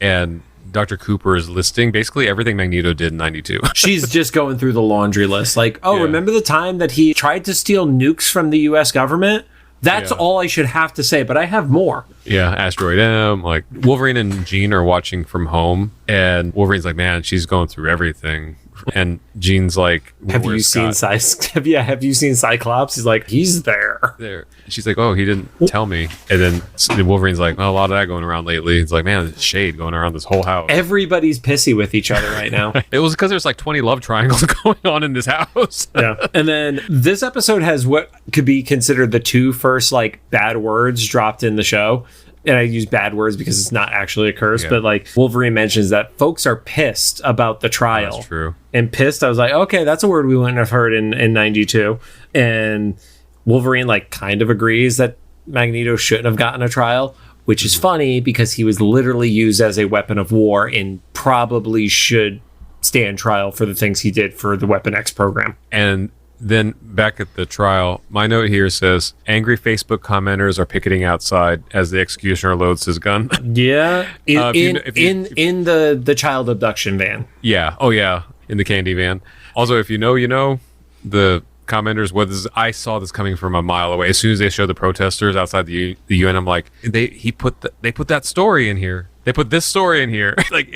And Dr. Cooper is listing basically everything Magneto did in 92. She's just going through the laundry list. Like, remember the time that he tried to steal nukes from the U.S. government? That's all I should have to say, but I have more. Yeah, Asteroid M. Like, Wolverine and Jean are watching from home, and Wolverine's like, man, she's going through everything. And Jean's like, have you seen Cyclops? He's like, he's there. She's like, oh, he didn't tell me. And then Wolverine's like, well, a lot of that going around lately. It's like, man, there's shade going around this whole house. Everybody's pissy with each other right now. It was because there's like 20 love triangles going on in this house. Yeah. And then this episode has what could be considered the two first like bad words dropped in the show. And I use bad words because it's not actually a curse, but like Wolverine mentions that folks are pissed about the trial. That's true. And pissed, I was like, okay, that's a word we wouldn't have heard in 92. And Wolverine like kind of agrees that Magneto shouldn't have gotten a trial, which is funny because he was literally used as a weapon of war and probably should stand trial for the things he did for the Weapon X program. And then back at the trial, my note here says, angry Facebook commenters are picketing outside as the executioner loads his gun. Yeah. In the child abduction van. Yeah. Oh, yeah. In the candy van. Also, if you know, the commenters, I saw this coming from a mile away. As soon as they showed the protesters outside the UN, I'm like, they put that story in here. They put this story in here. Like,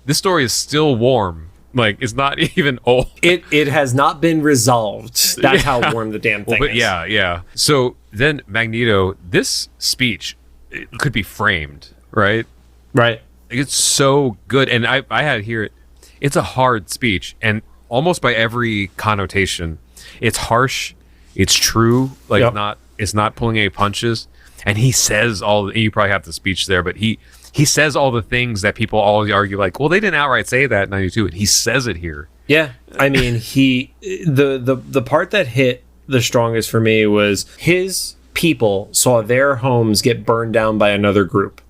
this story is still warm. Like, it's not even old. It has not been resolved. That's how warm the damn thing is. Yeah. So then Magneto, this speech, it could be framed, right? Right. It's so good. And I had here, it's a hard speech. And almost by every connotation, it's harsh, it's true, like it's not pulling any punches. And he says you probably have the speech there, but he says all the things that people always argue, like, well, they didn't outright say that in 92, and he says it here. Yeah. I mean, the part that hit the strongest for me was his people saw their homes get burned down by another group.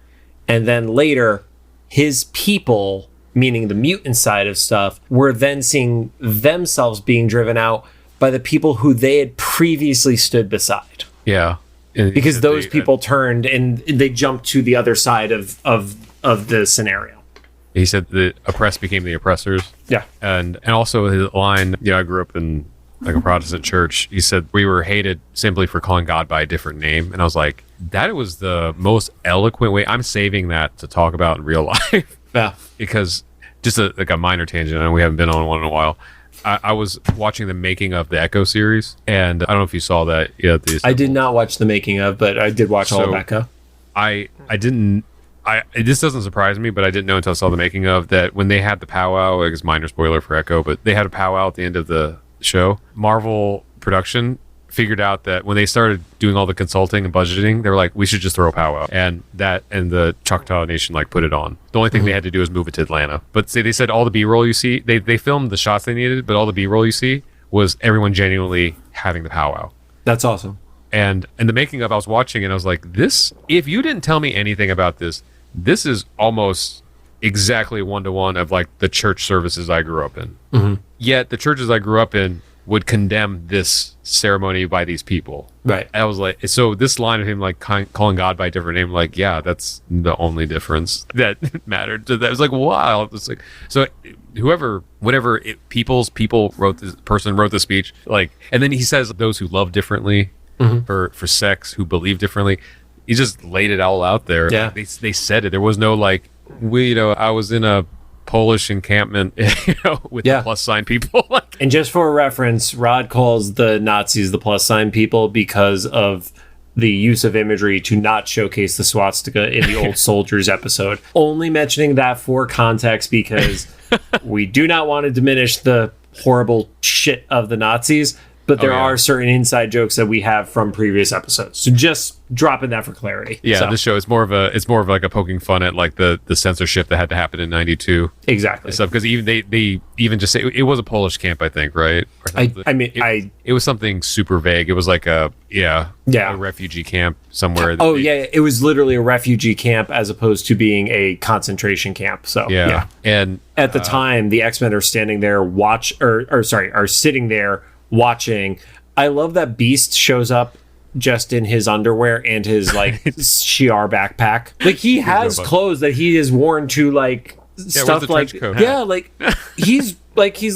And then later, his people, meaning the mutant side of stuff, were then seeing themselves being driven out by the people who they had previously stood beside. Yeah. Because those people turned and they jumped to the other side of the scenario. He said the oppressed became the oppressors. Yeah. And also his line, I grew up in like a Protestant church. He said we were hated simply for calling God by a different name. And I was like, that was the most eloquent way. I'm saving that to talk about in real life. Yeah. Because just a minor tangent, and we haven't been on one in a while. I was watching the making of the Echo series, and I don't know if you saw that yet. I did not watch the making of, but I did watch all of Echo. This doesn't surprise me, but I didn't know until I saw the making of that when they had the powwow. It's minor spoiler for Echo, but they had a powwow at the end of the show. Marvel production figured out that when they started doing all the consulting and budgeting, they were like, we should just throw a powwow, and the Choctaw Nation put it on. The only thing they had to do was move it to Atlanta. But they said all the B-roll you see, they filmed the shots they needed, but all the B-roll you see was everyone genuinely having the powwow. That's awesome. And in the making of, I was watching and I was like, this, if you didn't tell me anything about this is almost exactly one-to-one of the church services I grew up in. Mm-hmm. Yet the churches I grew up in would condemn this ceremony by these people. Right. And I was like, so this line of him calling God by a different name, that's the only difference that mattered to that. It was like, wow. It's like, so people wrote the speech, and then he says those who love differently, mm-hmm. for sex, who believe differently. He just laid it all out there. Yeah. They said it. There was no I was in a Polish encampment, with the plus sign people. And just for a reference, Rod calls the Nazis the plus sign people because of the use of imagery to not showcase the swastika in the Old Soldiers episode. Only mentioning that for context because we do not want to diminish the horrible shit of the Nazis, but there are certain inside jokes that we have from previous episodes. So just dropping that for clarity. Yeah, this show is more of like a poking fun at like the censorship that had to happen in '92. Exactly. Stuff, because even they even just say it was a Polish camp, I think, right? It was something super vague. It was like a refugee camp somewhere. It was literally a refugee camp as opposed to being a concentration camp. So and at the time, the X-Men are standing there are sitting there watching. I love that Beast shows up just in his underwear and his like Shi'ar backpack. Like he has clothes that he has worn to like stuff like he's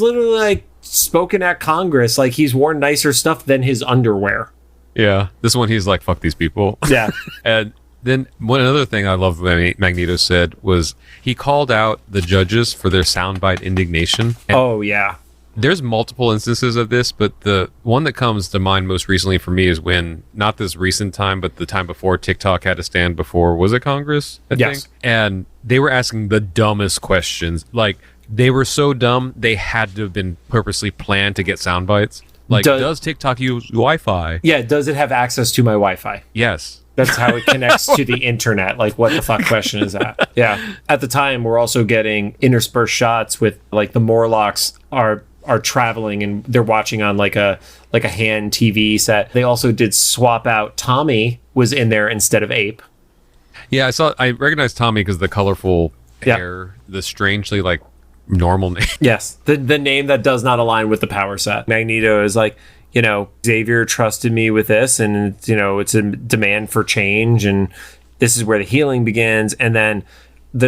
literally like spoken at Congress. Like he's worn nicer stuff than his underwear. Yeah, this one he's like, fuck these people. Yeah. And then one other thing I love Magneto said was he called out the judges for their soundbite indignation. And there's multiple instances of this, but the one that comes to mind most recently for me is when, not this recent time, but the time before TikTok had to stand before, was it Congress? I think? And they were asking the dumbest questions. Like, they were so dumb, they had to have been purposely planned to get sound bites. Like, does TikTok use Wi-Fi? Yeah, does it have access to my Wi-Fi? Yes. That's how it connects to the internet. Like, what the fuck question is that? Yeah. At the time, we're also getting interspersed shots with, like, the Morlocks are traveling and they're watching on like a hand TV set. They also did swap out Tommy was in there instead of Ape. Yeah, I recognized Tommy because the colorful hair, the strangely like normal name. Yes, the name that does not align with the power set. Magneto is like, Xavier trusted me with this, and it's a demand for change, and this is where the healing begins. And then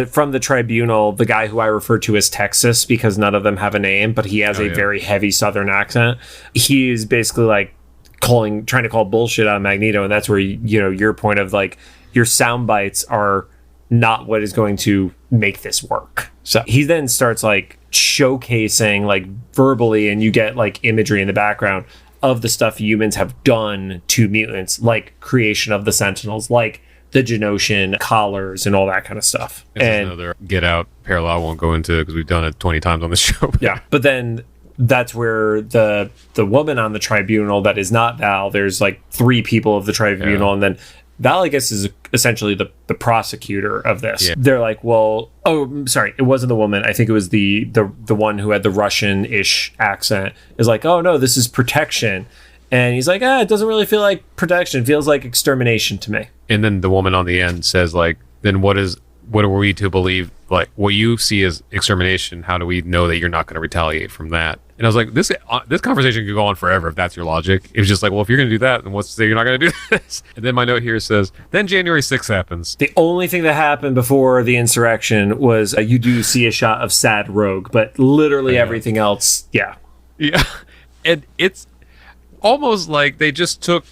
from the tribunal, the guy who I refer to as Texas, because none of them have a name, but he has a very heavy Southern accent. He is basically like trying to call bullshit on Magneto, and that's where your point of like your sound bites are not what is going to make this work. So he then starts like showcasing like verbally, and you get like imagery in the background of the stuff humans have done to mutants, like creation of the Sentinels, like the Genosian collars and all that kind of stuff. And another Get Out parallel I won't go into because we've done it 20 times on the show. Yeah, but then that's where the woman on the tribunal that is not Val, there's like 3 people of the tribunal, and then Val, I guess, is essentially the prosecutor of this. Yeah. They're like, well, it wasn't the woman. I think it was the one who had the Russian-ish accent. Is like, oh no, this is protection. And he's like, it doesn't really feel like protection. It feels like extermination to me. And then the woman on the end says, like, then what are we to believe? Like, what you see as extermination, how do we know that you're not going to retaliate from that? And I was like, this conversation could go on forever if that's your logic. It was just like, well, if you're going to do that, then what's to say you're not going to do this? And then my note here says, then January 6th happens. The only thing that happened before the insurrection was you do see a shot of Sad Rogue, but literally everything else, yeah. Yeah. And it's almost like they just took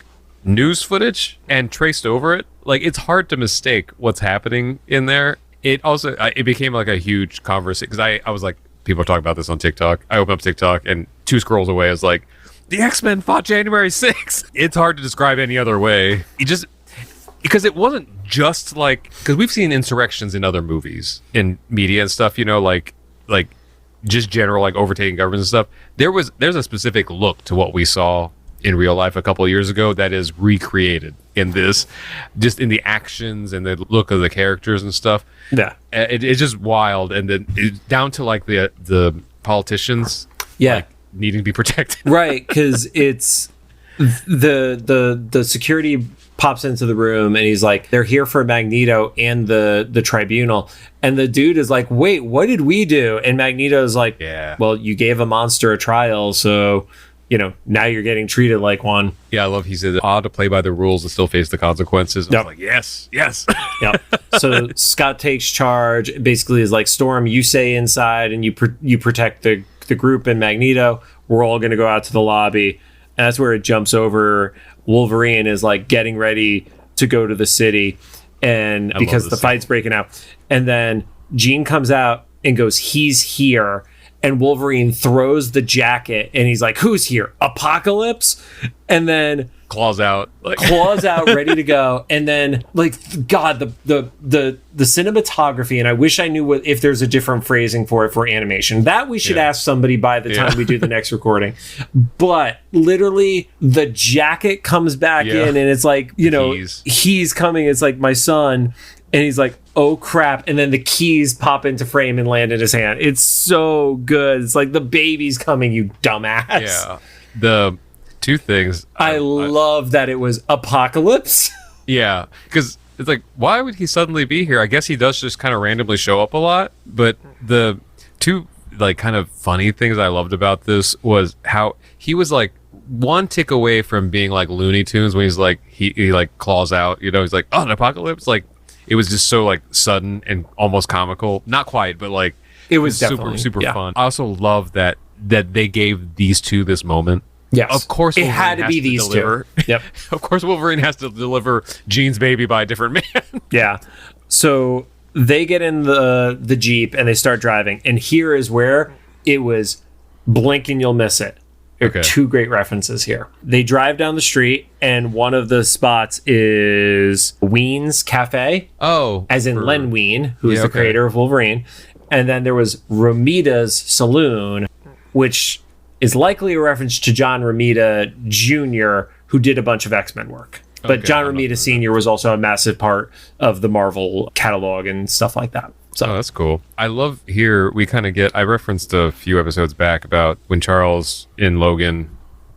news footage and traced over it. Like, it's hard to mistake what's happening in there. It also it became like a huge conversation because I was like, people are talking about this on TikTok. I open up TikTok and 2 scrolls away is like, the X-Men fought January 6th. It's hard to describe any other way. Because it wasn't just like, because we've seen insurrections in other movies, in media and stuff, like just general like overtaking governments and stuff. There's a specific look to what we saw in real life a couple of years ago that is recreated in this, just in the actions and the look of the characters and stuff. Yeah, it's just wild. And then down to like the politicians, like, needing to be protected, right? Because it's the security pops into the room and he's like, they're here for Magneto and the tribunal, and the dude is like, wait, what did we do? And Magneto's like, well, you gave a monster a trial, so now you're getting treated like one. Yeah, I love he said, to play by the rules and still face the consequences. I was like, yes. Yep. So Scott takes charge, basically is like, Storm, you stay inside and you protect the group and Magneto. We're all going to go out to the lobby. And that's where it jumps over. Wolverine is like getting ready to go to the city, and because the fight's breaking out. And then Jean comes out and goes, he's here. and Wolverine throws the jacket, and he's like, "Who's here? Apocalypse?" And then claws out, ready to go. And then, like, God, the cinematography, and I wish I knew if there's a different phrasing for it for animation. That we should ask somebody by the time we do the next recording. But literally, the jacket comes back in, and it's like, he's coming. It's like, my son. And he's like, "Oh, crap." And then the keys pop into frame and land in his hand. It's so good. It's like, the baby's coming, you dumbass. Yeah. The two things. I love that it was Apocalypse. Yeah. Because it's like, why would he suddenly be here? I guess he does just kind of randomly show up a lot. But the two, like, kind of funny things I loved about this was how he was, like, one tick away from being like Looney Tunes when he's like, he like claws out, he's like, "Oh, an apocalypse." Like, it was just so, like, sudden and almost comical. Not quite, but, like, it was super fun. I also love that they gave these two this moment. Yes. Of course, it had to be these two. Yep. Of course, Wolverine has to deliver Jean's baby by a different man. Yeah. So they get in the Jeep and they start driving. And here is where it was blink and you'll miss it. There are two great references here. They drive down the street, and one of the spots is Ween's Cafe. Oh. As in Len Wein, who is the creator of Wolverine. And then there was Romita's Saloon, which is likely a reference to John Romita Jr., who did a bunch of X-Men work. But John Romita Sr. was also a massive part of the Marvel catalog and stuff like that. So that's cool. I love here we kind of I referenced a few episodes back about when Charles in Logan,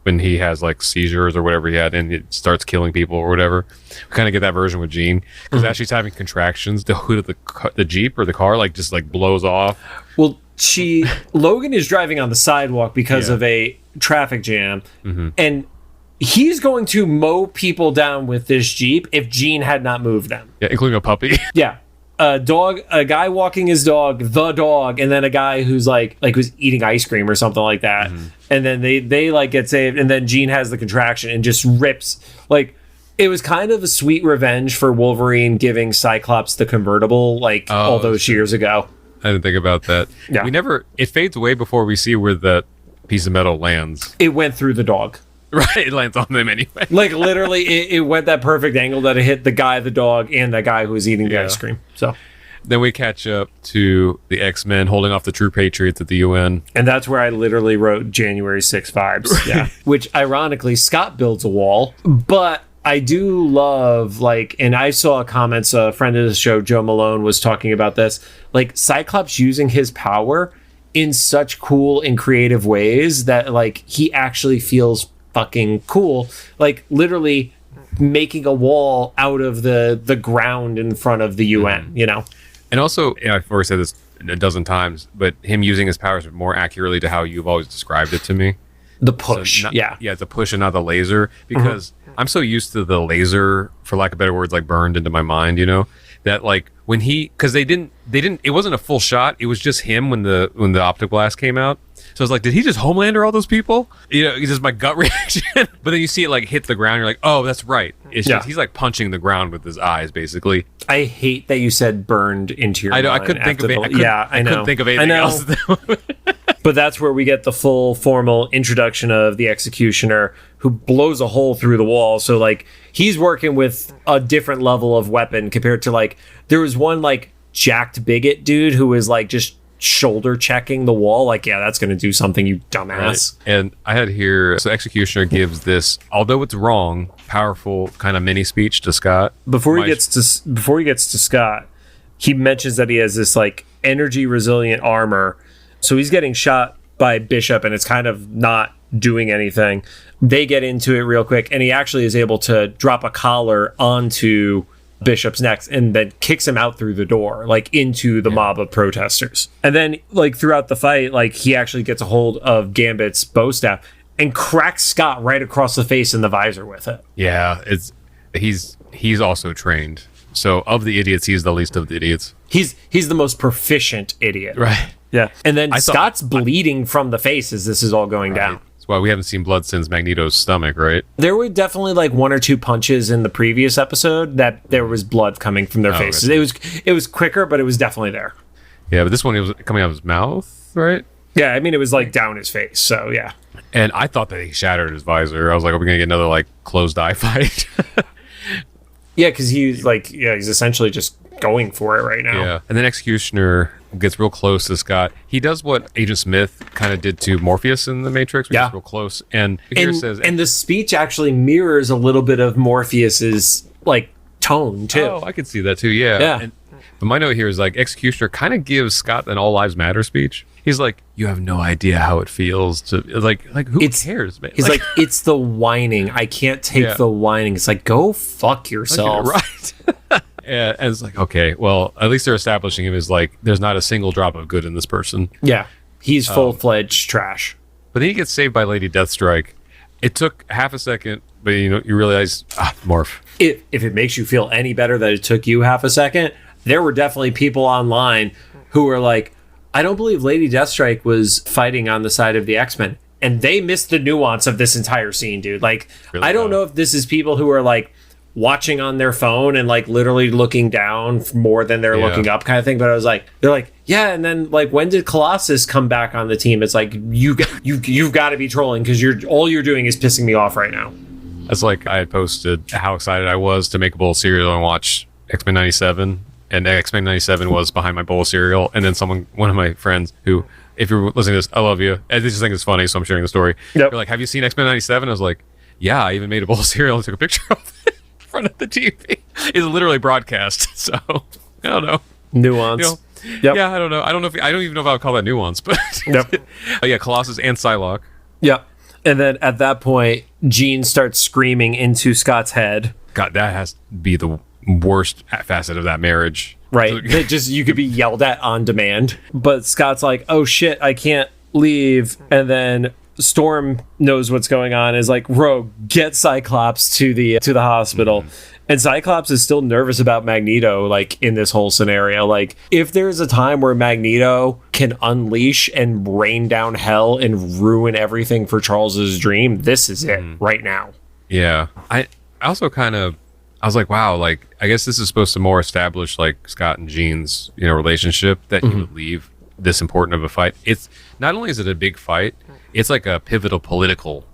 when he has like seizures or whatever he had and it starts killing people or whatever. We kind of get that version with Jean because as she's having contractions, the hood of the Jeep or the car like just like blows off. Well, Logan is driving on the sidewalk because of a traffic jam, and he's going to mow people down with this Jeep if Jean had not moved them. Yeah, including a puppy. Yeah. A guy walking his dog, and then a guy who's like was eating ice cream or something like that. And then they like get saved, and then Jean has the contraction and just rips. Like, it was kind of a sweet revenge for Wolverine giving Cyclops the convertible all those years ago. I didn't think about that. Yeah. It fades away before we see where that piece of metal lands. It went through the dog. Right, it lands on them anyway. Like, literally, it went that perfect angle that it hit the guy, the dog, and the guy who was eating the ice cream. So then we catch up to the X-Men holding off the True Patriots at the UN. And that's where I literally wrote January 6 vibes. Right. Yeah. Which, ironically, Scott builds a wall. But I do love, and I saw comments, a friend of the show, Joe Malone, was talking about this. Like, Cyclops using his power in such cool and creative ways that, he actually feels fucking cool, literally making a wall out of the ground in front of the UN, And also, I've already said this a dozen times, but him using his powers more accurately to how you've always described it to me. The push, so it's a push and not the laser, because I'm so used to the laser, for lack of better words, burned into my mind, that when because they didn't, it wasn't a full shot, it was just him when the optic blast came out. So I was like, did he just Homelander all those people? It's just my gut reaction. But then you see it hit the ground. You're like, oh, that's right. It's just he's punching the ground with his eyes, basically. I hate that you said burned into your mind. I couldn't think of it. I couldn't think of anything else. But that's where we get the full formal introduction of the Executioner, who blows a hole through the wall. So he's working with a different level of weapon compared to there was one jacked bigot dude who was just shoulder checking the wall. That's going to do something, you dumbass. Right. And I had here, so Executioner gives this, although it's wrong, powerful kind of mini speech to Scott. Before he gets to Scott, he mentions that he has this energy resilient armor. So he's getting shot by Bishop and it's kind of not doing anything. They get into it real quick and he actually is able to drop a collar onto Bishop's neck and then kicks him out through the door, into the mob of protesters. And then throughout the fight, he actually gets a hold of Gambit's bow staff and cracks Scott right across the face in the visor with it. Yeah, he's also trained. So of the idiots, he's the least of the idiots. He's the most proficient idiot. Right. Yeah. And then Scott's bleeding from the face as this is all going down. That's why we haven't seen blood since Magneto's stomach, right? There were definitely one or two punches in the previous episode that there was blood coming from their faces. Right. It was quicker, but it was definitely there. Yeah, but this one, it was coming out of his mouth, right? Yeah, I mean, it was like down his face. So yeah. And I thought that he shattered his visor. I was like, are we gonna get another like closed eye fight? Yeah, because he's essentially just going for it right now. Yeah. And then Executioner gets real close to Scott. He does what Agent Smith kind of did to Morpheus in the Matrix. Gets real close. And says, and the speech actually mirrors a little bit of Morpheus's like tone too. Oh, I could see that too. Yeah. Yeah. But my note here is like Executioner kind of gives Scott an all lives matter speech. He's like, you have no idea how it feels to like who cares, man? He's like, it's the whining. I can't take the whining. It's like, go fuck yourself. Right. And it's like, okay, well, at least they're establishing him as like, there's not a single drop of good in this person. Yeah. He's full-fledged trash. But then he gets saved by Lady Deathstrike. It took half a second, but you realize, Morph. If it makes you feel any better that it took you half a second, there were definitely people online who were like, I don't believe Lady Deathstrike was fighting on the side of the X-Men. And they missed the nuance of this entire scene, dude. Like, really I don't know if this is people who are like watching on their phone and like literally looking down more than they're looking up kind of thing. But I was like, they're like, yeah. And then like, when did Colossus come back on the team? It's like, you've got to be trolling because all you're doing is pissing me off right now. That's like I had posted how excited I was to make a bowl of cereal and watch X-Men 97. And X-Men 97 was behind my bowl of cereal. And then one of my friends who, if you're listening to this, I love you. I just think it's funny, so I'm sharing the story. Yep. They're like, have you seen X-Men 97? I was like, yeah, I even made a bowl of cereal and took a picture of it in front of the TV. It's literally broadcast. So, I don't know. Nuance. Yep. Yeah, I don't know. I don't even know if I would call that nuance, but yep. Yeah, Colossus and Psylocke. Yep. And then at that point, Jean starts screaming into Scott's head. God, that has to be the worst facet of that marriage. Right. You could be yelled at on demand. But Scott's like, oh shit, I can't leave. And then Storm knows what's going on, is like, Rogue, get Cyclops to the hospital. And Cyclops is still nervous about Magneto, like, in this whole scenario. Like, if there's a time where Magneto can unleash and rain down hell and ruin everything for Charles's dream, this is it right now. Yeah. I also I was like, wow, like, I guess this is supposed to more establish, like, Scott and Jean's, relationship, that he would leave this important of a fight. It's not only is it a big fight, it's like a pivotal political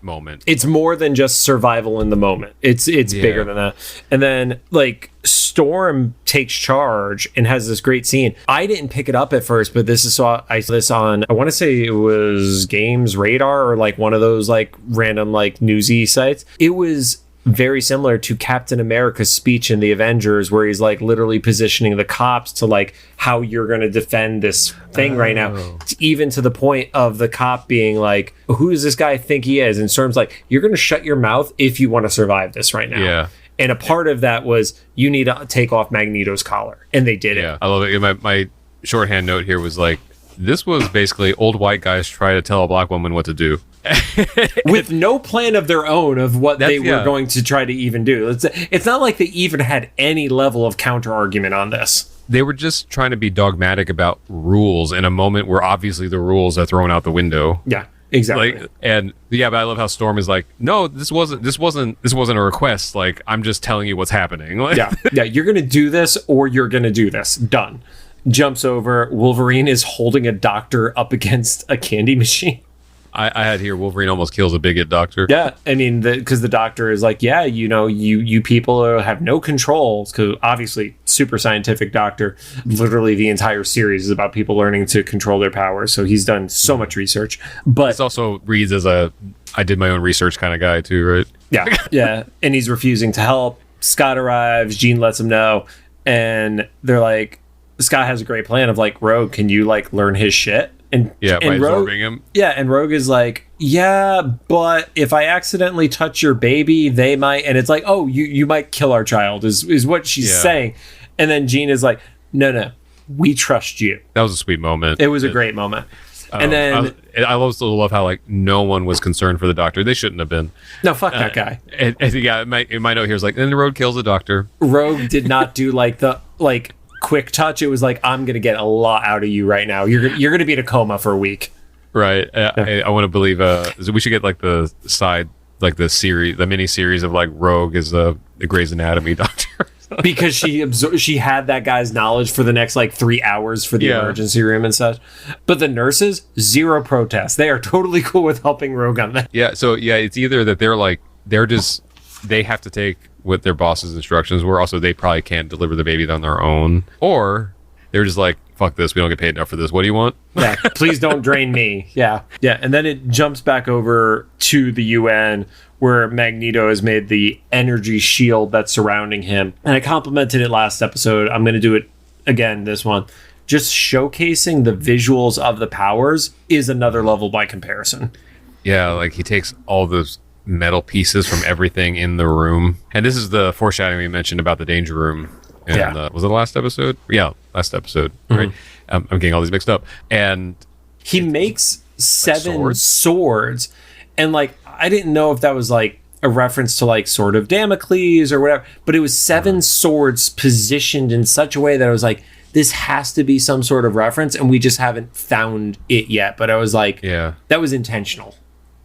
moment. It's more than just survival in the moment. It's bigger than that. And then, like, Storm takes charge and has this great scene. I didn't pick it up at first, but I saw this on, I want to say it was Games Radar or, like, one of those, like, random, like, newsy sites. It was very similar to Captain America's speech in the Avengers, where he's like literally positioning the cops to like how you're going to defend this thing right now, even to the point of the cop being like, who does this guy think he is? And Storm's like, you're going to shut your mouth if you want to survive this right now. Yeah. And a part of that was, you need to take off Magneto's collar, and they did it. I love it. My shorthand note here was like, this was basically old white guys try to tell a black woman what to do. With no plan of their own of what they were going to try to even do. It's not like they even had any level of counter argument on this. They were just trying to be dogmatic about rules in a moment where obviously the rules are thrown out the window. Yeah, exactly. But I love how Storm is like, no, this wasn't a request. Like, I'm just telling you what's happening. Like, yeah, you're gonna do this or you're gonna do this. Done. Jumps over. Wolverine is holding a doctor up against a candy machine. I had here Wolverine almost kills a bigot doctor. Yeah, I mean, because the doctor is like, yeah, you people have no control. Because obviously, super scientific doctor. Literally, the entire series is about people learning to control their powers. So he's done so much research. But this also reads as I did my own research kind of guy too, right? Yeah, yeah. And he's refusing to help. Scott arrives. Jean lets him know, and they're like, Scott has a great plan of like, Rogue, can you like learn his shit? And by absorbing him. Yeah, and Rogue is like, yeah, but if I accidentally touch your baby, they might. And it's like, oh, you might kill our child is what she's saying. And then Jean is like, no, we trust you. That was a sweet moment. It was a great moment. And then I also love how like no one was concerned for the doctor. They shouldn't have been. No, fuck that guy. My note here is like, then the Rogue kills the doctor. Rogue did not do like the quick touch. It was like, I'm gonna get a lot out of you right now. You're gonna be in a coma for a week. Right. I want to believe we should get like the side, like the mini series of like Rogue is the Grey's Anatomy doctor. because she had that guy's knowledge for the next like 3 hours for the emergency room and such. But the nurses, zero protest. They are totally cool with helping Rogue on that. Yeah. So yeah, it's either that they have to take what their boss's instructions were. Also, they probably can't deliver the baby on their own, or they're just like, fuck this, we don't get paid enough for this. What do you want? Yeah, please don't drain me. Yeah. And then it jumps back over to the UN where Magneto has made the energy shield that's surrounding him. And I complimented it last episode. I'm going to do it again this one. Just showcasing the visuals of the powers is another level by comparison. Yeah, like he takes all those metal pieces from everything in the room. And this is the foreshadowing we mentioned about the danger room. And was it the last episode? Yeah, last episode. Right. I'm getting all these mixed up. And he makes 7 swords. And like, I didn't know if that was like a reference to like Sword of Damocles or whatever, but it was 7 swords positioned in such a way that I was like, this has to be some sort of reference, and we just haven't found it yet. But I was like, that was intentional.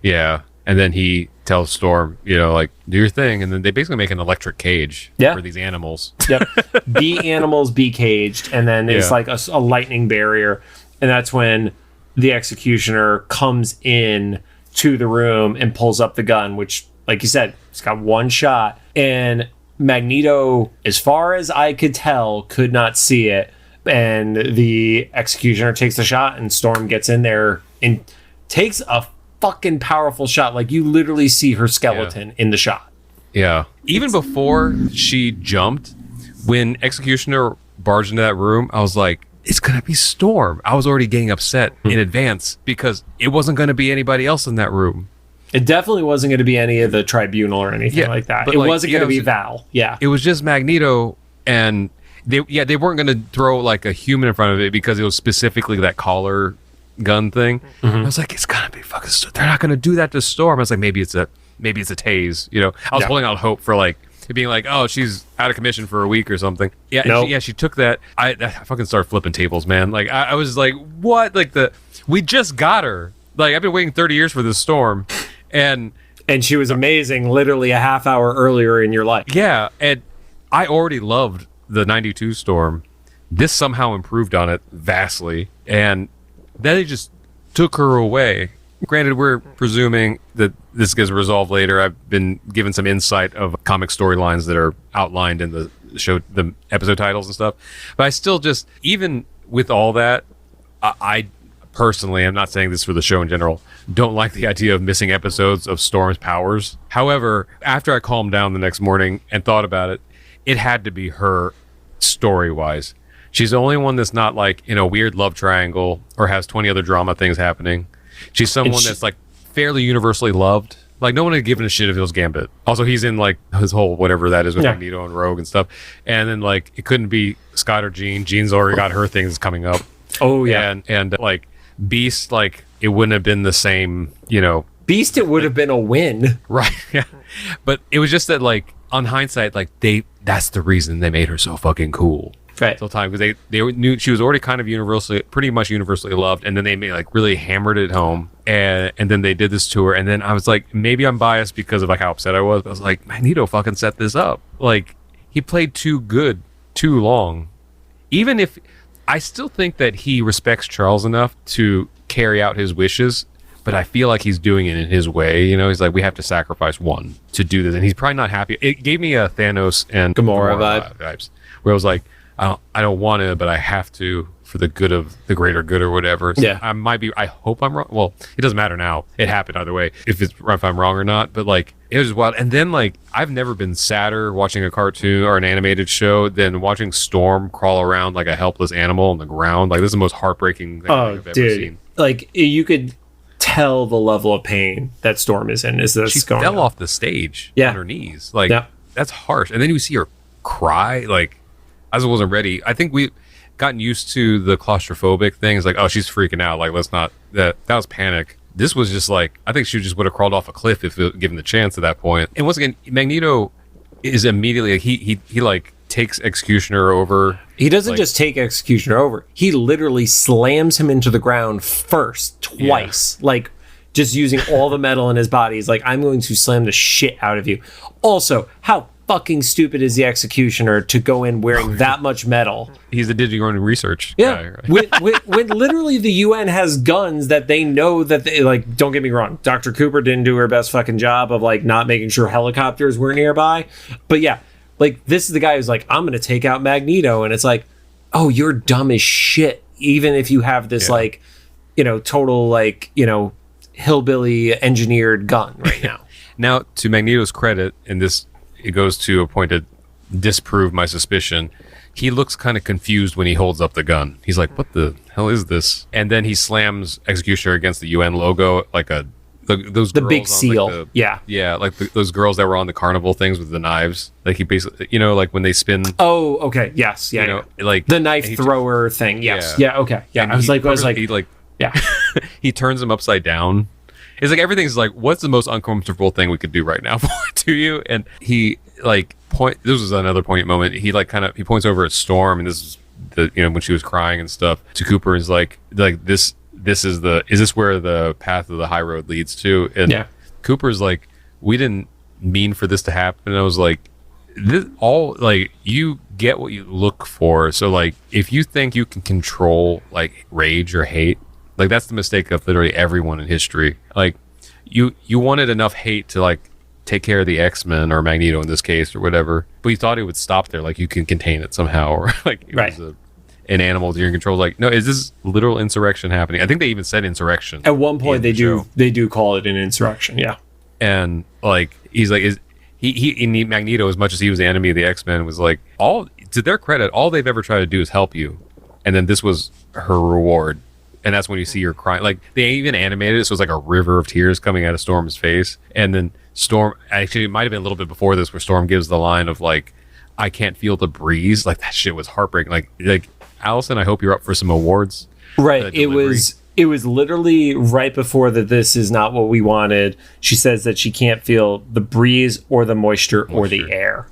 Yeah. And then he tells Storm, like, do your thing. And then they basically make an electric cage for these animals. Yep. Be animals, be caged. And then it's like a lightning barrier. And that's when the Executioner comes in to the room and pulls up the gun, which, like you said, it's got one shot. And Magneto, as far as I could tell, could not see it. And the Executioner takes the shot, and Storm gets in there and takes a fucking powerful shot. Like, you literally see her skeleton in the shot. Yeah. Even before she jumped, when Executioner barged into that room, I was like, it's gonna be Storm. I was already getting upset in advance because it wasn't gonna be anybody else in that room. It definitely wasn't going to be any of the Tribunal or anything like that. It wasn't going to be Val. Yeah. It was just Magneto, and they weren't going to throw like a human in front of it because it was specifically that collar gun thing. I was like, it's gonna be fucking. They're not gonna do that to Storm. I was like, maybe it's a tase. I was holding out hope for like it being like, oh, she's out of commission for a week or something. Yeah, nope. She took that. I fucking started flipping tables, man. Like I was like, what? Like we just got her. Like I've been waiting 30 years for this Storm, and she was amazing. Literally a half hour earlier in your life. Yeah, and I already loved the 92 Storm. This somehow improved on it vastly, and then they just took her away. Granted, we're presuming that this gets resolved later. I've been given some insight of comic storylines that are outlined in the show, the episode titles and stuff. But I still just, even with all that, I personally, I'm not saying this for the show in general, don't like the idea of missing episodes of Storm's powers. However, after I calmed down the next morning and thought about it, it had to be her story-wise. She's the only one that's not like in a weird love triangle or has 20 other drama things happening. She's someone that's like fairly universally loved. Like no one had given a shit if it was Gambit. Also, he's in like his whole whatever that is with Magneto and Rogue and stuff. And then like it couldn't be Scott or Jean. Jean's already got her things coming up. Oh yeah. And like Beast, like it wouldn't have been the same, Beast, it would have been a win. Right. Yeah. But it was just that like on hindsight, like that's the reason they made her so fucking cool. Right. The whole time, because they knew she was already kind of pretty much universally loved, and then they like really hammered it home, and then they did this to her, and then I was like, maybe I'm biased because of like how upset I was. But I was like, Magneto fucking set this up. Like he played too good, too long. Even if I still think that he respects Charles enough to carry out his wishes, but I feel like he's doing it in his way. He's like, we have to sacrifice one to do this, and he's probably not happy. It gave me a Thanos and Gamora vibes, where I was like, I don't want to, but I have to for the good of the greater good or whatever. So I hope I'm wrong. Well, it doesn't matter now. It happened either way, if I'm wrong or not. But like, it was wild. And then like, I've never been sadder watching a cartoon or an animated show than watching Storm crawl around like a helpless animal on the ground. Like, this is the most heartbreaking thing I've ever seen. Like, you could tell the level of pain that Storm is in. She fell off the stage on her knees. Like, that's harsh. And then you see her cry, like, I just wasn't ready. I think we've gotten used to the claustrophobic thing. It's like, oh, she's freaking out. Like, let's not. That was panic. This was just like, I think she just would have crawled off a cliff if given the chance at that point. And once again, Magneto is immediately like, he like takes Executioner over. He doesn't just take Executioner over. He literally slams him into the ground first, twice. Yeah. Like, just using all the metal in his body. He's like, I'm going to slam the shit out of you. Also, how fucking stupid is the executioner to go in wearing that much metal? He's the digital research Yeah, guy, right? when literally the UN has guns that they know that they, like, don't get me wrong, Dr. Cooper didn't do her best fucking job of, like, not making sure helicopters were nearby. But yeah, like, this is the guy who's like, I'm going to take out Magneto. And it's like, oh, you're dumb as shit. Even if you have this, like, you know, total, like, you know, hillbilly engineered gun right now. Now, to Magneto's credit, and this, it goes to a point to disprove my suspicion, he looks kind of confused when he holds up the gun. He's like, what the hell is this? And then he slams Executioner against the UN logo, like those the girls big on, seal. like, Yeah, like those girls that were on the carnival things with the knives. Like, he basically, you know, like when they spin. Oh, okay. Yes. Yeah. You know, like the knife thrower thing. Yes. Yeah. Yeah. Okay. Yeah. And I was like, he like, yeah. he turns him upside down. It's like everything's like, what's the most uncomfortable thing we could do right now to you? And he like this was another poignant moment. He like he points over at Storm, and this is the, you know, when she was crying and stuff, to Cooper, is like this is this where the path of the high road leads to? And Cooper's like, we didn't mean for this to happen. And I was like, this all, like, you get what you look for. So like, if you think you can control like rage or hate, like, that's the mistake of literally everyone in history. Like, you wanted enough hate to, like, take care of the X-Men, or Magneto in this case, or whatever, but you thought it would stop there. Like, you can contain it somehow, or like it was an animal that you're in control. Like, no, is this literal insurrection happening? I think they even said insurrection. At one point, they do call it an insurrection. Yeah, and like, he's like, Magneto, as much as he was the enemy of the X-Men, was like, all to their credit, all they've ever tried to do is help you, and then this was her reward. And that's when you see her crying. Like, they even animated it, so it's like a river of tears coming out of Storm's face. And then Storm, actually, it might have been a little bit before this, where Storm gives the line of like, I can't feel the breeze. Like, that shit was heartbreaking. Like Allison, I hope you're up for some awards. Right. It was literally right before that. This is not what we wanted. She says that she can't feel the breeze or the moisture. Or the air.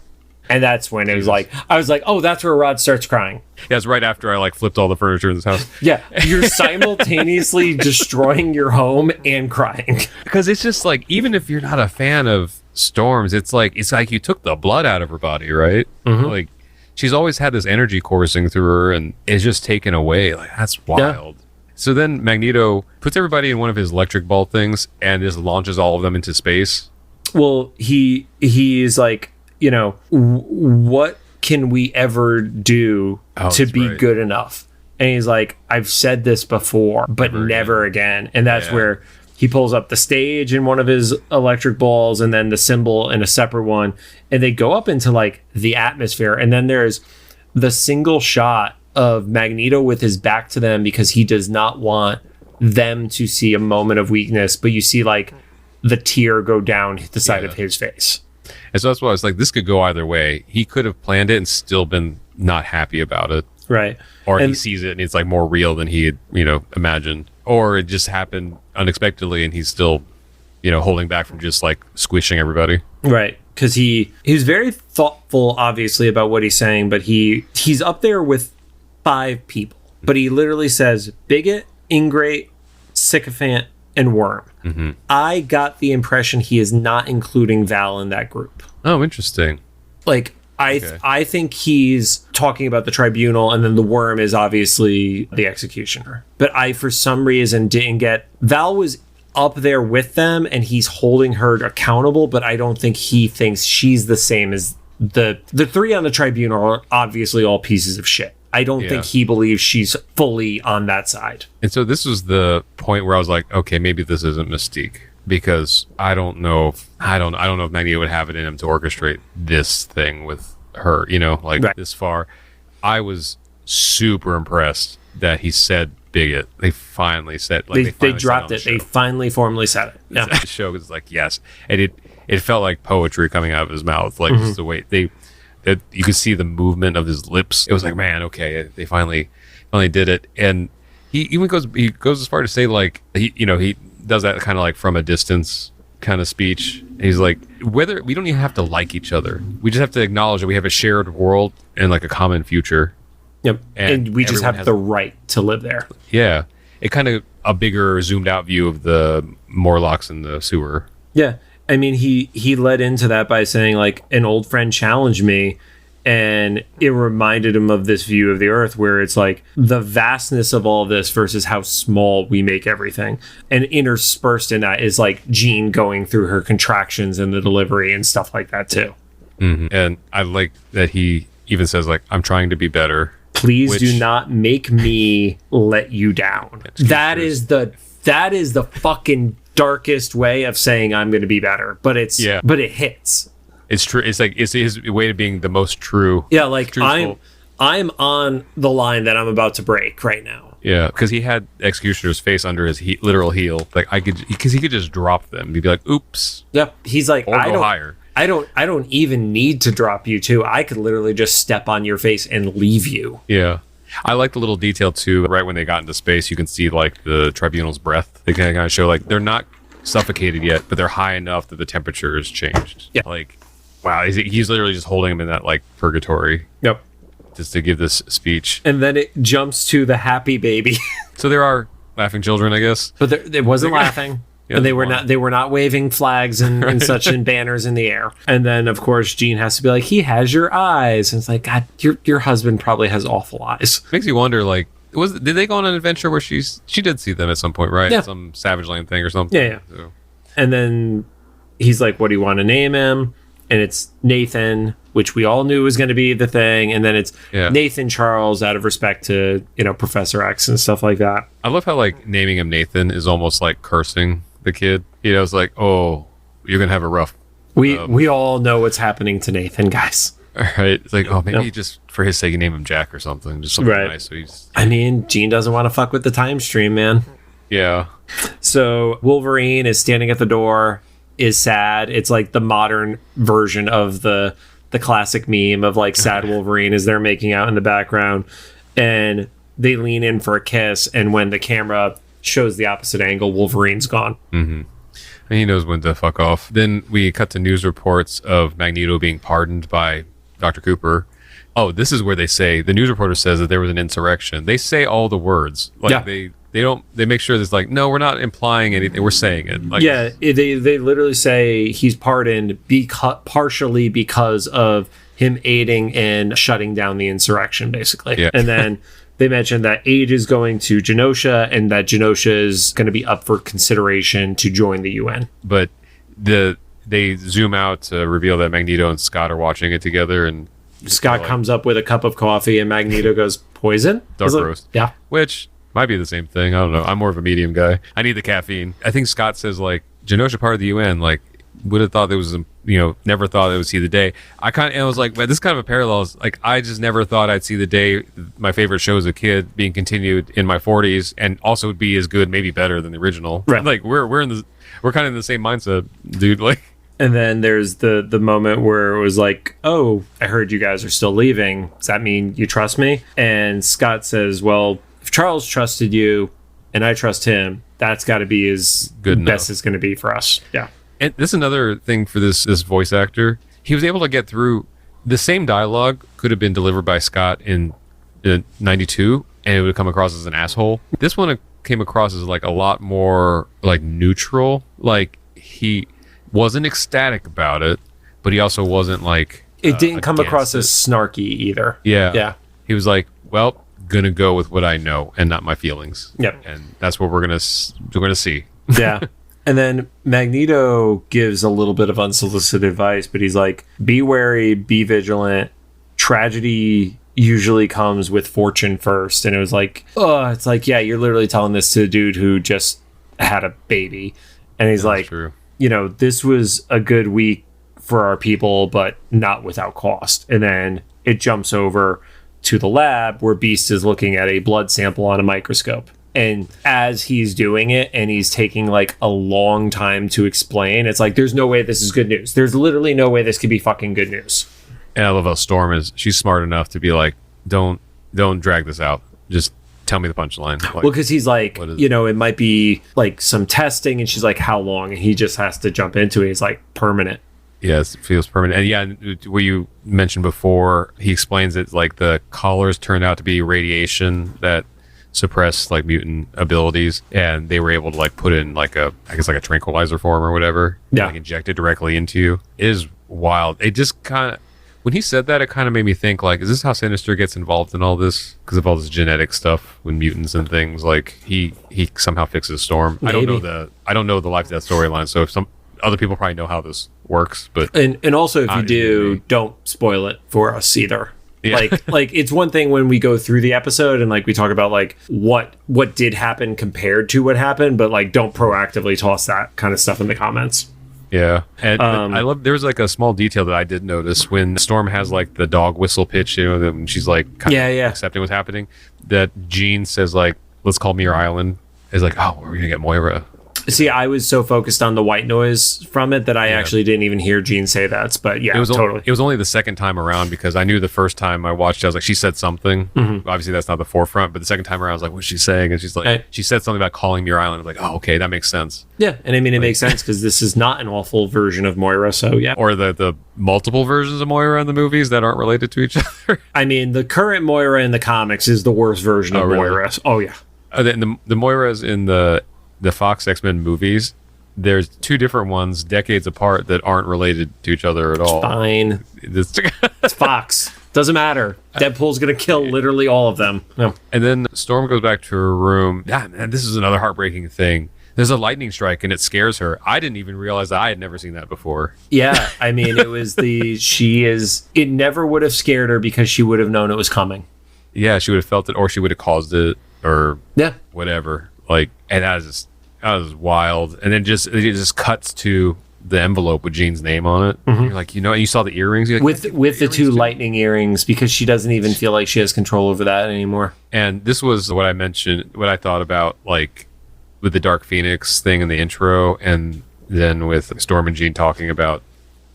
And that's when it was like, I was like, oh, that's where Rod starts crying. Yeah, it's right after I like flipped all the furniture in this house. Yeah, you're simultaneously destroying your home and crying. Because it's just like, even if you're not a fan of Storms, it's like you took the blood out of her body, right? Mm-hmm. Like, she's always had this energy coursing through her, and it's just taken away. Like, that's wild. Yeah. So then Magneto puts everybody in one of his electric ball things and just launches all of them into space. Well, he's like, you know, what can we ever do to be good enough? And he's like, I've said this before, but never again. And that's where he pulls up the stage in one of his electric balls, and then the symbol in a separate one. And they go up into like the atmosphere. And then there's the single shot of Magneto with his back to them, because he does not want them to see a moment of weakness. But you see like the tear go down the side of his face. And so that's why I was like, this could go either way. He could have planned it and still been not happy about it. Right. Or he sees it and it's like more real than he had, you know, imagined. Or it just happened unexpectedly and he's still, you know, holding back from just like squishing everybody. Right. Because he's very thoughtful, obviously, about what he's saying, but he's up there with 5 people. But he literally says bigot, ingrate, sycophant, and worm. Mm-hmm. I got the impression he is not including Val in that group. Oh, interesting. Like, I think he's talking about the tribunal, and then the worm is obviously the executioner. But I, for some reason, didn't get... Val was up there with them, and he's holding her accountable, but I don't think he thinks she's the same as... The 3 on the tribunal are obviously all pieces of shit. I don't think he believes she's fully on that side. And so this was the point where I was like, okay, maybe this isn't Mystique, because I don't know if Magneto would have it in him to orchestrate this thing with her, you know, like this far. I was super impressed that he said bigot. They finally said, like, they dropped it. They finally formally said it. Yeah, the show was like, yes, and it felt like poetry coming out of his mouth, like just the way you could see the movement of his lips. It was like, man, okay, they finally did it. And he even goes as far to say, like, he does that kind of like from a distance kind of speech. He's like, whether we don't even have to like each other, we just have to acknowledge that we have a shared world and like a common future. Yep, and we just have the right to live there. Yeah, it kind of a bigger zoomed out view of the Morlocks in the sewer. Yeah. I mean, he led into that by saying, like, an old friend challenged me, and it reminded him of this view of the Earth where it's like the vastness of all of this versus how small we make everything. And interspersed in that is like Jean going through her contractions in the delivery and stuff like that too. Mm-hmm. And I like that he even says, like, I'm trying to be better. Please do not make me let you down. That is the fucking darkest way of saying I'm going to be better, but but it hits. It's true. It's like, it's his way of being the most true. Yeah, like truthful. I'm on the line that I'm about to break right now. Yeah, because he had Executioner's face under his literal heel. Like, because he could just drop them. He'd be like, "Oops." Yep. He's like, or go higher. I don't even need to drop you too. I could literally just step on your face and leave you. Yeah. I like the little detail too. Right when they got into space, you can see like the Tribunal's breath. They kind of show like they're not suffocated yet, but they're high enough that the temperature has changed. Yeah. Like, wow, he's literally just holding him in that like purgatory. Yep. Just to give this speech. And then it jumps to the happy baby. So there are laughing children, I guess. But it wasn't laughing. Yeah, and they were not waving flags and such and banners in the air. And then of course Jean has to be like, he has your eyes. And it's like, God, your husband probably has awful eyes. Makes you wonder, like, did they go on an adventure where she did see them at some point, right? Yeah. Some Savage Land thing or something. Yeah. So. And then he's like, what do you want to name him? And it's Nathan, which we all knew was going to be the thing. And then it's Nathan Charles out of respect to, Professor X and stuff like that. I love how like naming him Nathan is almost like cursing the kid. It's like, oh, you're going to have a rough. We all know what's happening to Nathan, guys. All right. It's like, oh, maybe just for his sake, you name him Jack or something. Just something nice. So I mean, Jean doesn't want to fuck with the time stream, man. Yeah. So Wolverine is standing at the door, is sad. It's like the modern version of the classic meme of like sad Wolverine as they're making out in the background. And they lean in for a kiss. And when the camera shows the opposite angle, Wolverine's gone. Mm-hmm. And he knows when to fuck off. Then we cut to news reports of Magneto being pardoned by Dr. Cooper. Oh, this is where they say, the news reporter says that there was an insurrection. They say all They make sure there's like, no, we're not implying anything. We're saying it. Like, yeah, they literally say he's pardoned partially because of him aiding in shutting down the insurrection, basically. Yeah. And then they mentioned that aid is going to Genosha and that Genosha is going to be up for consideration to join the UN. But they zoom out to reveal that Magneto and Scott are watching it together, and Scott comes up with a cup of coffee and Magneto goes, poison? Dark roast. Yeah. Which might be the same thing. I don't know. I'm more of a medium guy. I need the caffeine. I think Scott says like, Genosha part of the UN, like, would have thought there was, never thought it would see the day. I was like, man, this is kind of a parallel. Like, I just never thought I'd see the day my favorite show as a kid being continued in my 40s and also would be as good, maybe better than the original. Right. Like, we're kind of in the same mindset, dude. Like, and then there's the moment where it was like, oh, I heard you guys are still leaving. Does that mean you trust me? And Scott says, well, if Charles trusted you and I trust him, that's got to be as good best it's going to be for us. Yeah. And this is another thing for this voice actor. He was able to get through the same dialogue could have been delivered by Scott in 92 and it would have come across as an asshole. This one came across as like a lot more like neutral. Like he wasn't ecstatic about it, but he also wasn't like it didn't come across as snarky either. Yeah. He was like, well, gonna go with what I know and not my feelings. Yep. And that's what we're gonna see. Yeah. And then Magneto gives a little bit of unsolicited advice, but he's like, be wary, be vigilant. Tragedy usually comes with fortune first. And it was like, it's like, yeah, you're literally telling this to a dude who just had a baby. And he's like, true. This was a good week for our people, but not without cost. And then it jumps over to the lab where Beast is looking at a blood sample on a microscope. And as he's doing it and he's taking like a long time to explain, it's like, there's no way this is good news. There's literally no way this could be fucking good news. And I love how Storm she's smart enough to be like, don't drag this out. Just tell me the punchline. Like, well, because he's like, it might be like some testing. And she's like, how long? And he just has to jump into it. He's like, permanent. Yes, it feels permanent. And yeah, what you mentioned before, he explains it like the collars turned out to be radiation that suppress like mutant abilities, and they were able to like put in like a tranquilizer form or whatever, like inject it directly into you. It is wild. It just kind of, when he said that, it kind of made me think like, is this how Sinister gets involved in all this? Because of all this genetic stuff with mutants and things. Like he somehow fixes Storm. Maybe. I don't know the life death storyline. So if some other people probably know how this works, but and also if you do, don't spoil it for us either. Yeah. Like it's one thing when we go through the episode and like we talk about like what did happen compared to what happened, but like don't proactively toss that kind of stuff in the comments. Yeah, and I love. There's like a small detail that I did notice when Storm has like the dog whistle pitch. You know, when she's like kind of accepting what's happening. That Jean says like, "Let's call Muir Island." Is like, oh, we're gonna get Moira. See, I was so focused on the white noise from it that I actually didn't even hear Jean say that. But yeah, totally. It was only the second time around because I knew the first time I watched it, I was like, she said something. Mm-hmm. Obviously, that's not the forefront, but the second time around, I was like, what's she saying? And she's like, she said something about calling Muir Island. I was like, oh, okay, that makes sense. Yeah, and I mean, it makes sense because this is not an awful version of Moira, so yeah. Or the multiple versions of Moira in the movies that aren't related to each other. I mean, the current Moira in the comics is the worst version of Moira. Oh, yeah. The Moiras in the Fox X-Men movies, there's two different ones decades apart that aren't related to each other at all. Fine. It's Fox. Doesn't matter. Deadpool's going to kill literally all of them. No. And then Storm goes back to her room. Yeah, man, this is another heartbreaking thing. There's a lightning strike and it scares her. I didn't even realize that I had never seen that before. Yeah, I mean, it was it never would have scared her because she would have known it was coming. Yeah, she would have felt it or she would have caused it or whatever. Like, and that was wild. And then it just cuts to the envelope with Jean's name on it. Mm-hmm. You're like, and you saw the earrings. Like, with the two lightning earrings because she doesn't even feel like she has control over that anymore. And this was what I mentioned, what I thought about, like, with the Dark Phoenix thing in the intro, and then with Storm and Jean talking about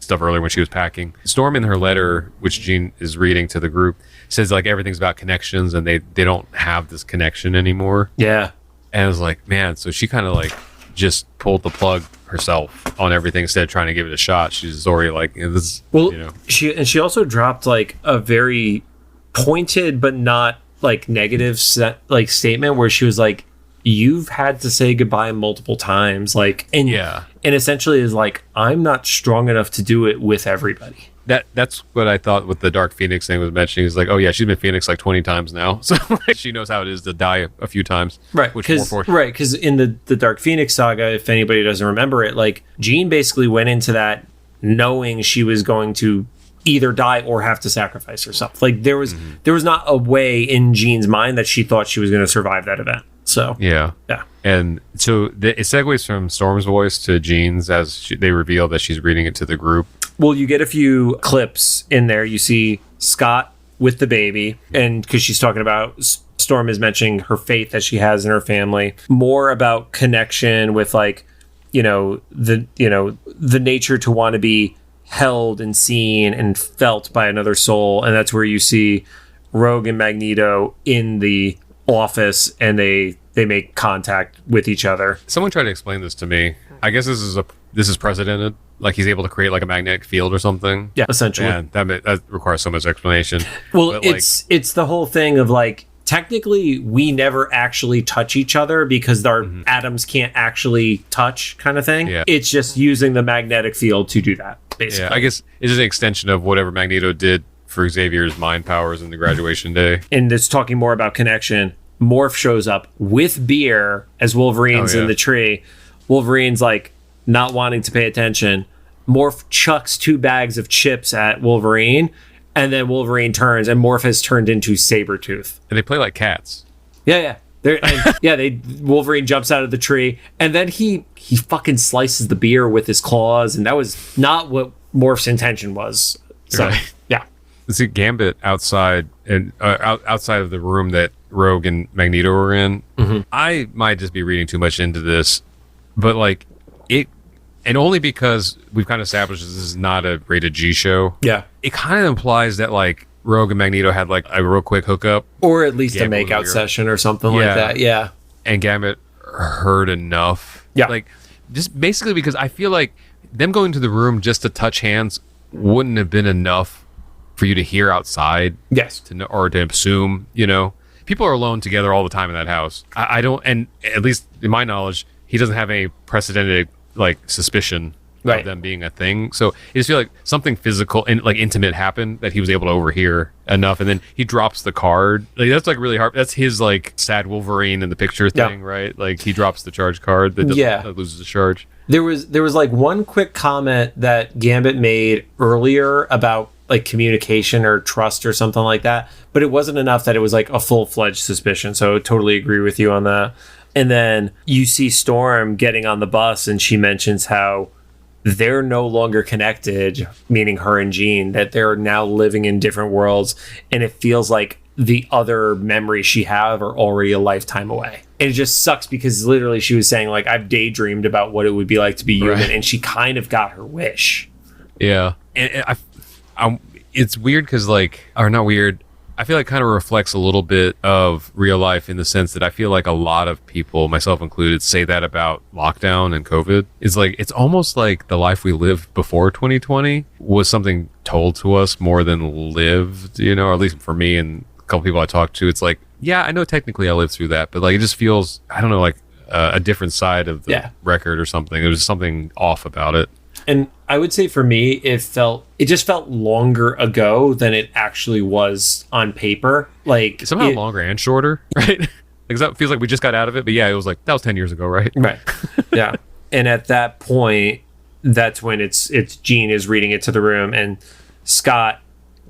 stuff earlier when she was packing. Storm in her letter, which Jean is reading to the group, says like everything's about connections and they don't have this connection anymore. Yeah. And I was like, man, so she kind of like just pulled the plug herself on everything instead of trying to give it a shot. She's already like, this. Well, she also dropped like a very pointed but not like negative statement where she was like, you've had to say goodbye multiple times, like, and essentially is like, I'm not strong enough to do it with everybody. That's what I thought with the Dark Phoenix thing was mentioning. Is like, oh yeah, she's been Phoenix like 20 times now, so like, she knows how it is to die a few times, right? Because in the Dark Phoenix saga, if anybody doesn't remember it, like Jean basically went into that knowing she was going to either die or have to sacrifice herself. Like there was not a way in Jean's mind that she thought she was going to survive that event. So yeah, and so it segues from Storm's voice to Jean's as they reveal that she's reading it to the group. Well, you get a few clips in there. You see Scott with the baby, and because she's talking about Storm is mentioning her faith that she has in her family, more about connection with like, the nature to want to be held and seen and felt by another soul, and that's where you see Rogue and Magneto in the office, and they make contact with each other. Someone tried to explain this to me. I guess this is precedented. Like he's able to create like a magnetic field or something. Yeah, essentially. And that requires so much explanation. Well, but it's the whole thing of like, technically we never actually touch each other because our atoms can't actually touch kind of thing. Yeah. It's just using the magnetic field to do that, basically. Yeah, I guess it's just an extension of whatever Magneto did for Xavier's mind powers in the graduation day. And it's talking more about connection. Morph shows up with beer as Wolverine's in the tree. Wolverine's like not wanting to pay attention. Morph chucks 2 bags of chips at Wolverine, and then Wolverine turns, and Morph has turned into Sabretooth. And they play like cats. Yeah. Wolverine jumps out of the tree, and then he fucking slices the beer with his claws, and that was not what Morph's intention was. So, yeah. See Gambit outside and outside of the room that Rogue and Magneto were in. Mm-hmm. I might just be reading too much into this, but like it, and only because we've kind of established this is not a rated G show. Yeah, it kind of implies that like Rogue and Magneto had like a real quick hookup, or at least Gambit a makeout session or something like that. Yeah, and Gambit heard enough. Yeah, like just basically because I feel like them going to the room just to touch hands wouldn't have been enough for you to hear outside. Yes, to know, or to assume, people are alone together all the time in that house. I don't, and at least in my knowledge, he doesn't have any precedented like suspicion of them being a thing. So I just feel like something physical and like intimate happened that he was able to overhear enough, and then he drops the card. Like that's like really hard. That's his like sad Wolverine in the picture thing, right? Like he drops the charge card that, that loses the charge. There was like one quick comment that Gambit made earlier about like communication or trust or something like that, but it wasn't enough that it was like a full-fledged suspicion. So I totally agree with you on that. And then you see Storm getting on the bus, and she mentions how they're no longer connected, meaning her and Jean, that they're now living in different worlds, and it feels like the other memories she have are already a lifetime away. And it just sucks because literally she was saying like, I've daydreamed about what it would be like to be human, and she kind of got her wish. Yeah. And it's weird because like, or not weird, I feel like kind of reflects a little bit of real life in the sense that I feel like a lot of people, myself included, say that about lockdown and COVID. It's like, it's almost like the life we lived before 2020 was something told to us more than lived, you know, or at least for me and a couple people I talked to. It's like, yeah, I know technically I lived through that, but like it just feels, I don't know, like a different side of the record or something. There was something off about it. And I would say for me, it just felt longer ago than it actually was on paper. Like somehow longer and shorter, right? Because that feels like we just got out of it. But yeah, it was like, that was 10 years ago, right? Right. Yeah. And at that point, that's when it's Jean is reading it to the room, and Scott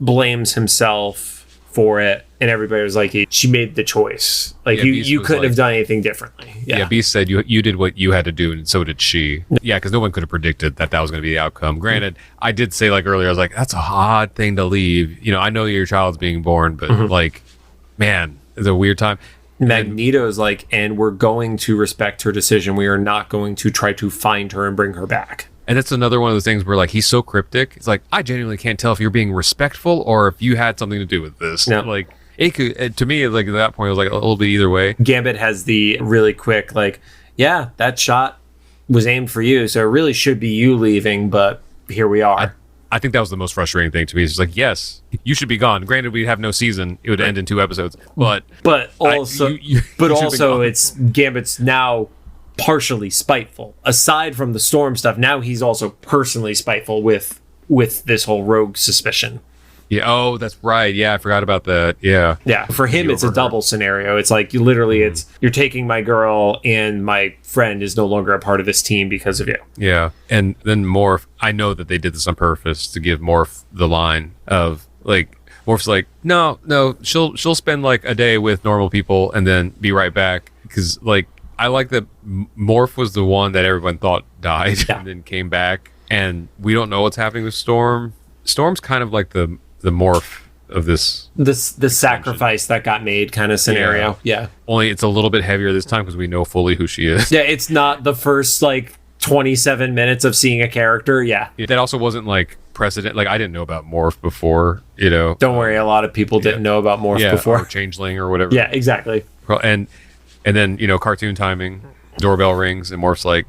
blames himself for it, and everybody was like, she made the choice. Like you couldn't have done anything differently. Yeah, Beast said you did what you had to do, and so did she. Yeah, because no one could have predicted that was going to be the outcome. Granted, I did say like earlier, I was like, that's a odd thing to leave. You know, I know your child's being born, but like, man, it's a weird time. Magneto's like, and we're going to respect her decision. We are not going to try to find her and bring her back. And that's another one of those things where like he's so cryptic. It's like, I genuinely can't tell if you're being respectful or if you had something to do with this. Yeah. Like it could, to me, like at that point, it was like a little bit either way. Gambit has the really quick, like, yeah, that shot was aimed for you, so it really should be you leaving, but here we are. I think that was the most frustrating thing to me. It's just like, yes, you should be gone. Granted, we'd have no season; it would end in 2 episodes. But also, it's Gambit's now partially spiteful. Aside from the Storm stuff, now he's also personally spiteful with this whole rogue suspicion. Yeah. Oh, that's right. Yeah, I forgot about that. Yeah. Yeah. For him, it's a double scenario. It's like you literally, it's you're taking my girl, and my friend is no longer a part of this team because of you. Yeah. And then Morph, I know that they did this on purpose to give Morph the line of like, Morph's like, no, she'll spend like a day with normal people and then be right back. Because like, I like that Morph was the one that everyone thought died and then came back, and we don't know what's happening with Storm. Storm's kind of like the Morph of the sacrifice that got made kind of scenario. Yeah. Only it's a little bit heavier this time because we know fully who she is. Yeah, it's not the first like 27 minutes of seeing a character. Yeah. That also wasn't like precedent. Like I didn't know about Morph before, you know. Don't worry, a lot of people didn't know about Morph before. Or Changeling or whatever. Yeah, exactly. And then, you know, cartoon timing, doorbell rings, and Morph's like,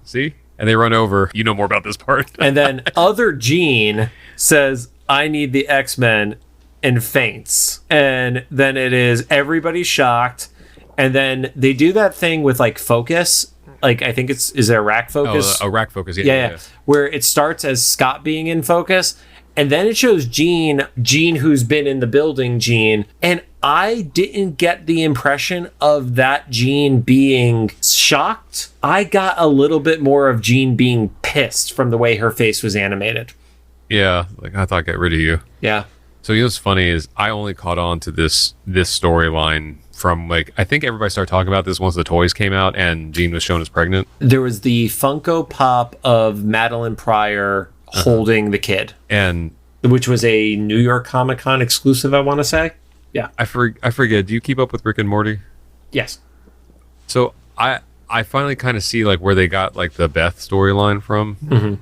see? And they run over. You know more about this part. And then other Jean says, I need the X-Men, and faints. And then it is everybody shocked. And then they do that thing with like focus. Like I think is it a rack focus? Oh, a rack focus. Yeah. Where it starts as Scott being in focus. And then it shows Jean who's been in the building, Jean. And I didn't get the impression of that Jean being shocked. I got a little bit more of Jean being pissed from the way her face was animated. Yeah, like I thought, get rid of you. Yeah. So you know what's funny is I only caught on to this storyline from like, I think everybody started talking about this once the toys came out and Jean was shown as pregnant. There was the Funko Pop of Madeline Pryor holding the kid, and which was a New York Comic Con exclusive, I want to say. Yeah. I forget. Do you keep up with Rick and Morty? Yes. So I finally kind of see like where they got like the Beth storyline from. Mm-hmm.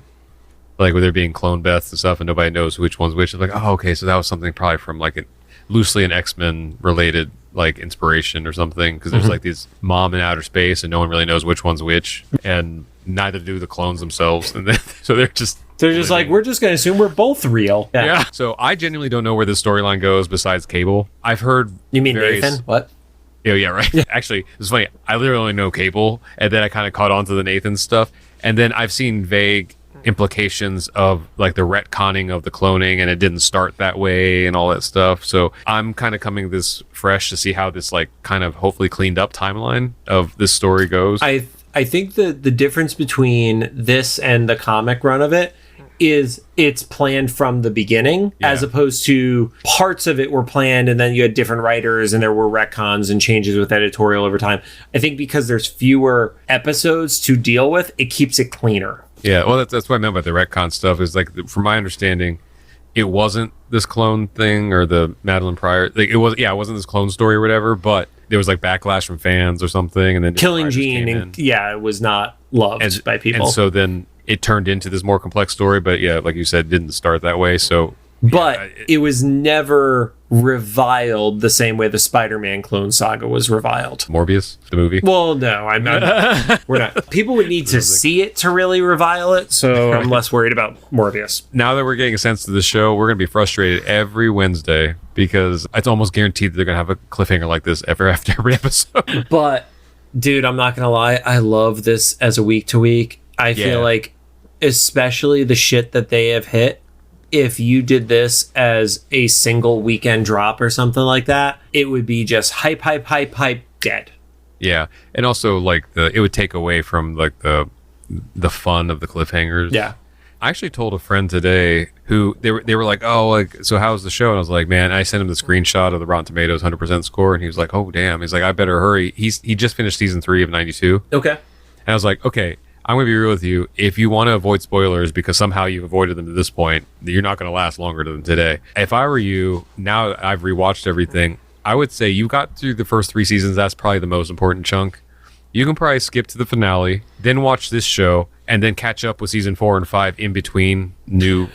Like where they're being clone Beths and stuff, and nobody knows which one's which. It's like, oh, okay, so that was something probably from like loosely an X-Men related like inspiration or something, because there's like these mom in outer space, and no one really knows which one's which, and neither do the clones themselves, and then, so they're just they're just like, we're just going to assume we're both real. Yeah. So I genuinely don't know where this storyline goes besides Cable. I've heard. You mean Nathan? What? Oh, yeah, right. Yeah. Actually, it's funny. I literally only know Cable, and then I kind of caught on to the Nathan stuff. And then I've seen vague implications of like the retconning of the cloning, and it didn't start that way and all that stuff. So I'm kind of coming this fresh to see how this like kind of hopefully cleaned up timeline of this story goes. I think the difference between this and the comic run of it is it's planned from the beginning, as opposed to parts of it were planned and then you had different writers and there were retcons and changes with editorial over time. I think because there's fewer episodes to deal with, it keeps it cleaner. Yeah, well, that's what I meant by the retcon stuff. Is like, from my understanding, it wasn't this clone thing or the Madeline Pryor. Like, it wasn't this clone story or whatever. But there was like backlash from fans or something, and then Killing Gene, it was not loved by people. And so then it turned into this more complex story. But yeah, like you said, it didn't start that way. So, but it was never reviled the same way the Spider-Man clone saga was reviled. Morbius, the movie? Well, no, I'm not. We're not. People would need to see it to really revile it, so I'm less worried about Morbius. Now that we're getting a sense of the show, we're going to be frustrated every Wednesday because it's almost guaranteed that they're going to have a cliffhanger like this after every episode. But, dude, I'm not going to lie. I love this as a week-to-week. I feel like, especially the shit that they have hit, if you did this as a single weekend drop or something like that, it would be just hype, dead. Yeah, and also like it would take away from like the fun of the cliffhangers. Yeah, I actually told a friend today who they were like, oh, like, so how's the show? And I was like, man, I sent him the screenshot of the Rotten Tomatoes 100% score, and he was like, oh damn. He's like, I better hurry. He just finished season 3 of 92. Okay, and I was like, okay, I'm going to be real with you. If you want to avoid spoilers because somehow you've avoided them to this point, you're not going to last longer than today. If I were you, now I've rewatched everything, I would say you got through the first 3 seasons. That's probably the most important chunk. You can probably skip to the finale, then watch this show, and then catch up with season 4 and 5 in between new.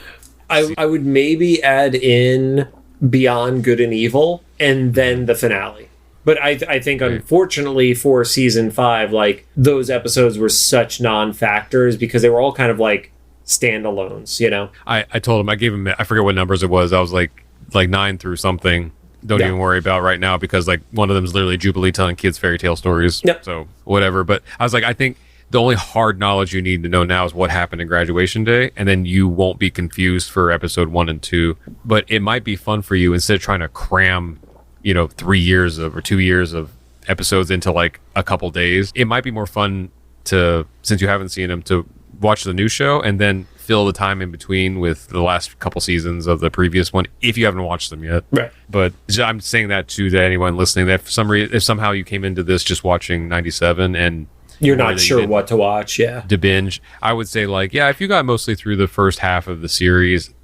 I would maybe add in Beyond Good and Evil and then the finale. But I think, unfortunately, for season 5, like, those episodes were such non-factors because they were all kind of like standalones, you know? I told him, I gave him, I forget what numbers it was. I was like 9 through something. Don't even worry about right now because like one of them is literally Jubilee telling kids fairy tale stories. Yep. So whatever. But I was like, I think the only hard knowledge you need to know now is what happened in Graduation Day, and then you won't be confused for episode 1 and 2. But it might be fun for you instead of trying to cram 3 years or 2 years of episodes into like a couple days. It might be more fun to, since you haven't seen them, to watch the new show and then fill the time in between with the last couple seasons of the previous one if you haven't watched them yet. Right. But I'm saying that to anyone listening, that for some reason, if somehow you came into this just watching 97 and you're not sure what to watch, to binge, I would say like, if you got mostly through the first half of the series,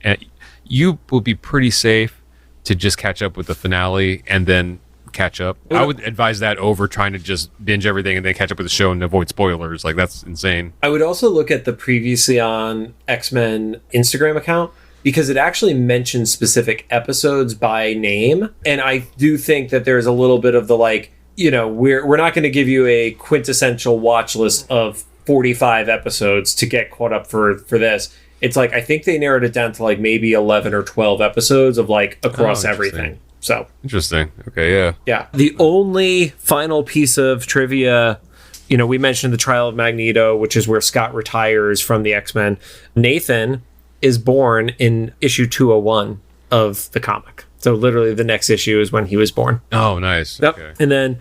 you will be pretty safe to just catch up with the finale and then catch up. I would advise that over trying to just binge everything and then catch up with the show and avoid spoilers. Like, that's insane. I would also look at the Previously on X-Men Instagram account because it actually mentions specific episodes by name. And I do think that there's a little bit of the like, we're not going to give you a quintessential watch list of 45 episodes to get caught up for this. It's like, I think they narrowed it down to like maybe 11 or 12 episodes of like across everything. So interesting. Okay. Yeah. Yeah. The only final piece of trivia, we mentioned the trial of Magneto, which is where Scott retires from the X-Men. Nathan is born in issue 201 of the comic. So literally the next issue is when he was born. Oh, nice. Yep. Okay. And then,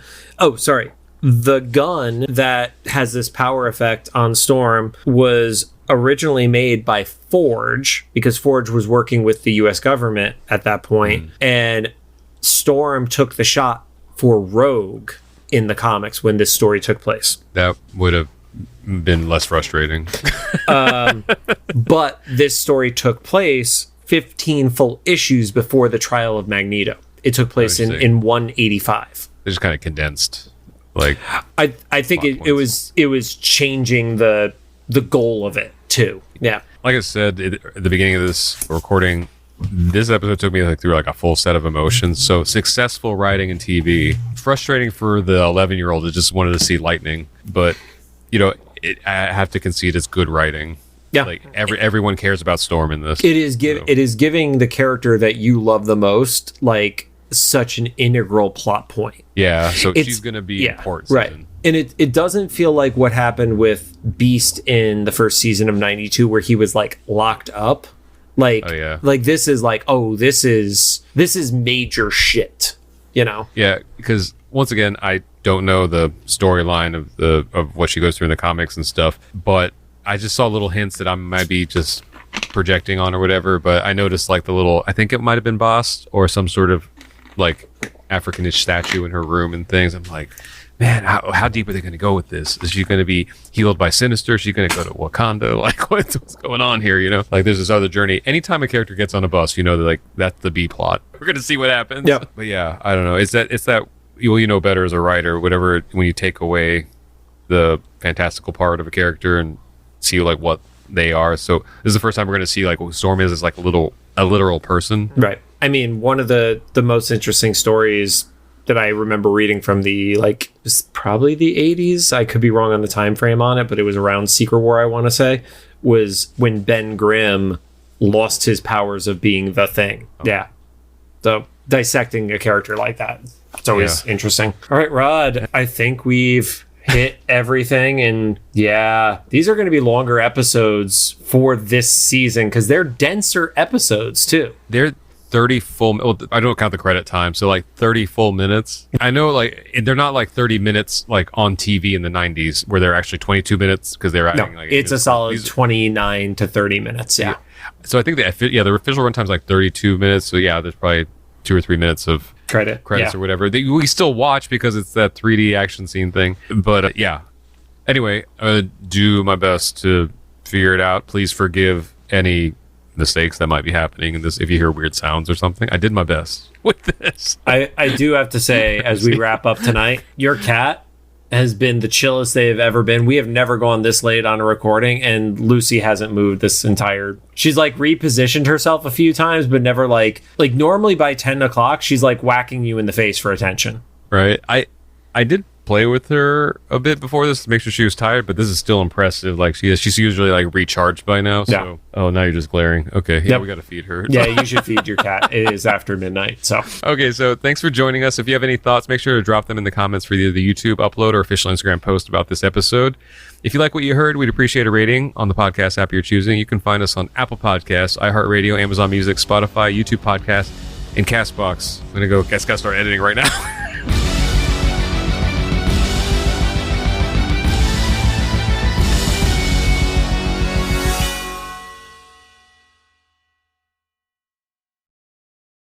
the gun that has this power effect on Storm was originally made by Forge because Forge was working with the US government at that point. And Storm took the shot for Rogue in the comics when this story took place. That would have been less frustrating. But this story took place 15 full issues before the trial of Magneto. It took place in 185. They just kind of condensed. Like, I think it was changing the goal of it too. Yeah. Like I said at the beginning of this recording, this episode took me through a full set of emotions. So successful writing and TV. Frustrating for the 11-year-old that just wanted to see lightning, but I have to concede it's good writing. Yeah. Like everyone cares about Storm in this. It is giving the character that you love the most like such an integral plot point. Yeah, so she's going to be important. Right. And it doesn't feel like what happened with Beast in the first season of 92 where he was like locked up. Like, like this is like, oh, this is major shit, you know? Yeah, because once again, I don't know the storyline of what she goes through in the comics and stuff, but I just saw little hints that I might be just projecting on or whatever. But I noticed like I think it might have been Bast or some sort of like Africanish statue in her room and things. I'm like, man, how deep are they going to go with this? Is she going to be healed by Sinister? Is she going to go to Wakanda? Like, what's going on here? You know, like there's this other journey. Anytime a character gets on a bus, you know, like that's the B plot. We're going to see what happens. Yeah. But yeah, I don't know. It's that you know better as a writer, whatever. When you take away the fantastical part of a character and see like what they are. So this is the first time we're going to see like what Storm is like a literal person. Right. I mean, one of the most interesting stories that I remember reading from the like probably the 80s, I could be wrong on the time frame on it, but it was around Secret War, I want to say, was when Ben Grimm lost his powers of being the Thing. Oh. Yeah. So dissecting a character like that, it's always interesting. All right, Rod, I think we've hit everything, and these are going to be longer episodes for this season because they're denser episodes too. They're 30 full. Well, I don't count the credit time, so like 30 full minutes. I know, like they're not like 30 minutes like on TV in the 90s where they're actually 22 minutes because they're adding. No, like it's a solid 29 to 30 minutes. Yeah. So I think the official runtime is like 32 minutes. So yeah, there's probably 2 or 3 minutes of credits or whatever. We still watch because it's that 3D action scene thing. But anyway, I'm gonna do my best to figure it out. Please forgive any mistakes that might be happening in this if you hear weird sounds or something. I did my best with this. I do have to say, as we wrap up tonight, your cat has been the chillest they have ever been. We have never gone this late on a recording, and Lucy hasn't moved this entire... She's like repositioned herself a few times, but never like normally by 10 o'clock, she's like whacking you in the face for attention. Right. I did play with her a bit before this to make sure she was tired, but this is still impressive. Like she's usually like recharged by now. So now you're just glaring. Okay, we got to feed her. Yeah, you should feed your cat. It is after midnight. So okay, so thanks for joining us. If you have any thoughts, make sure to drop them in the comments for either the YouTube upload or official Instagram post about this episode. If you like what you heard, we'd appreciate a rating on the podcast app you're choosing. You can find us on Apple Podcasts, iHeartRadio, Amazon Music, Spotify, YouTube Podcasts, and CastBox. I'm gonna go. Guess gotta start editing right now.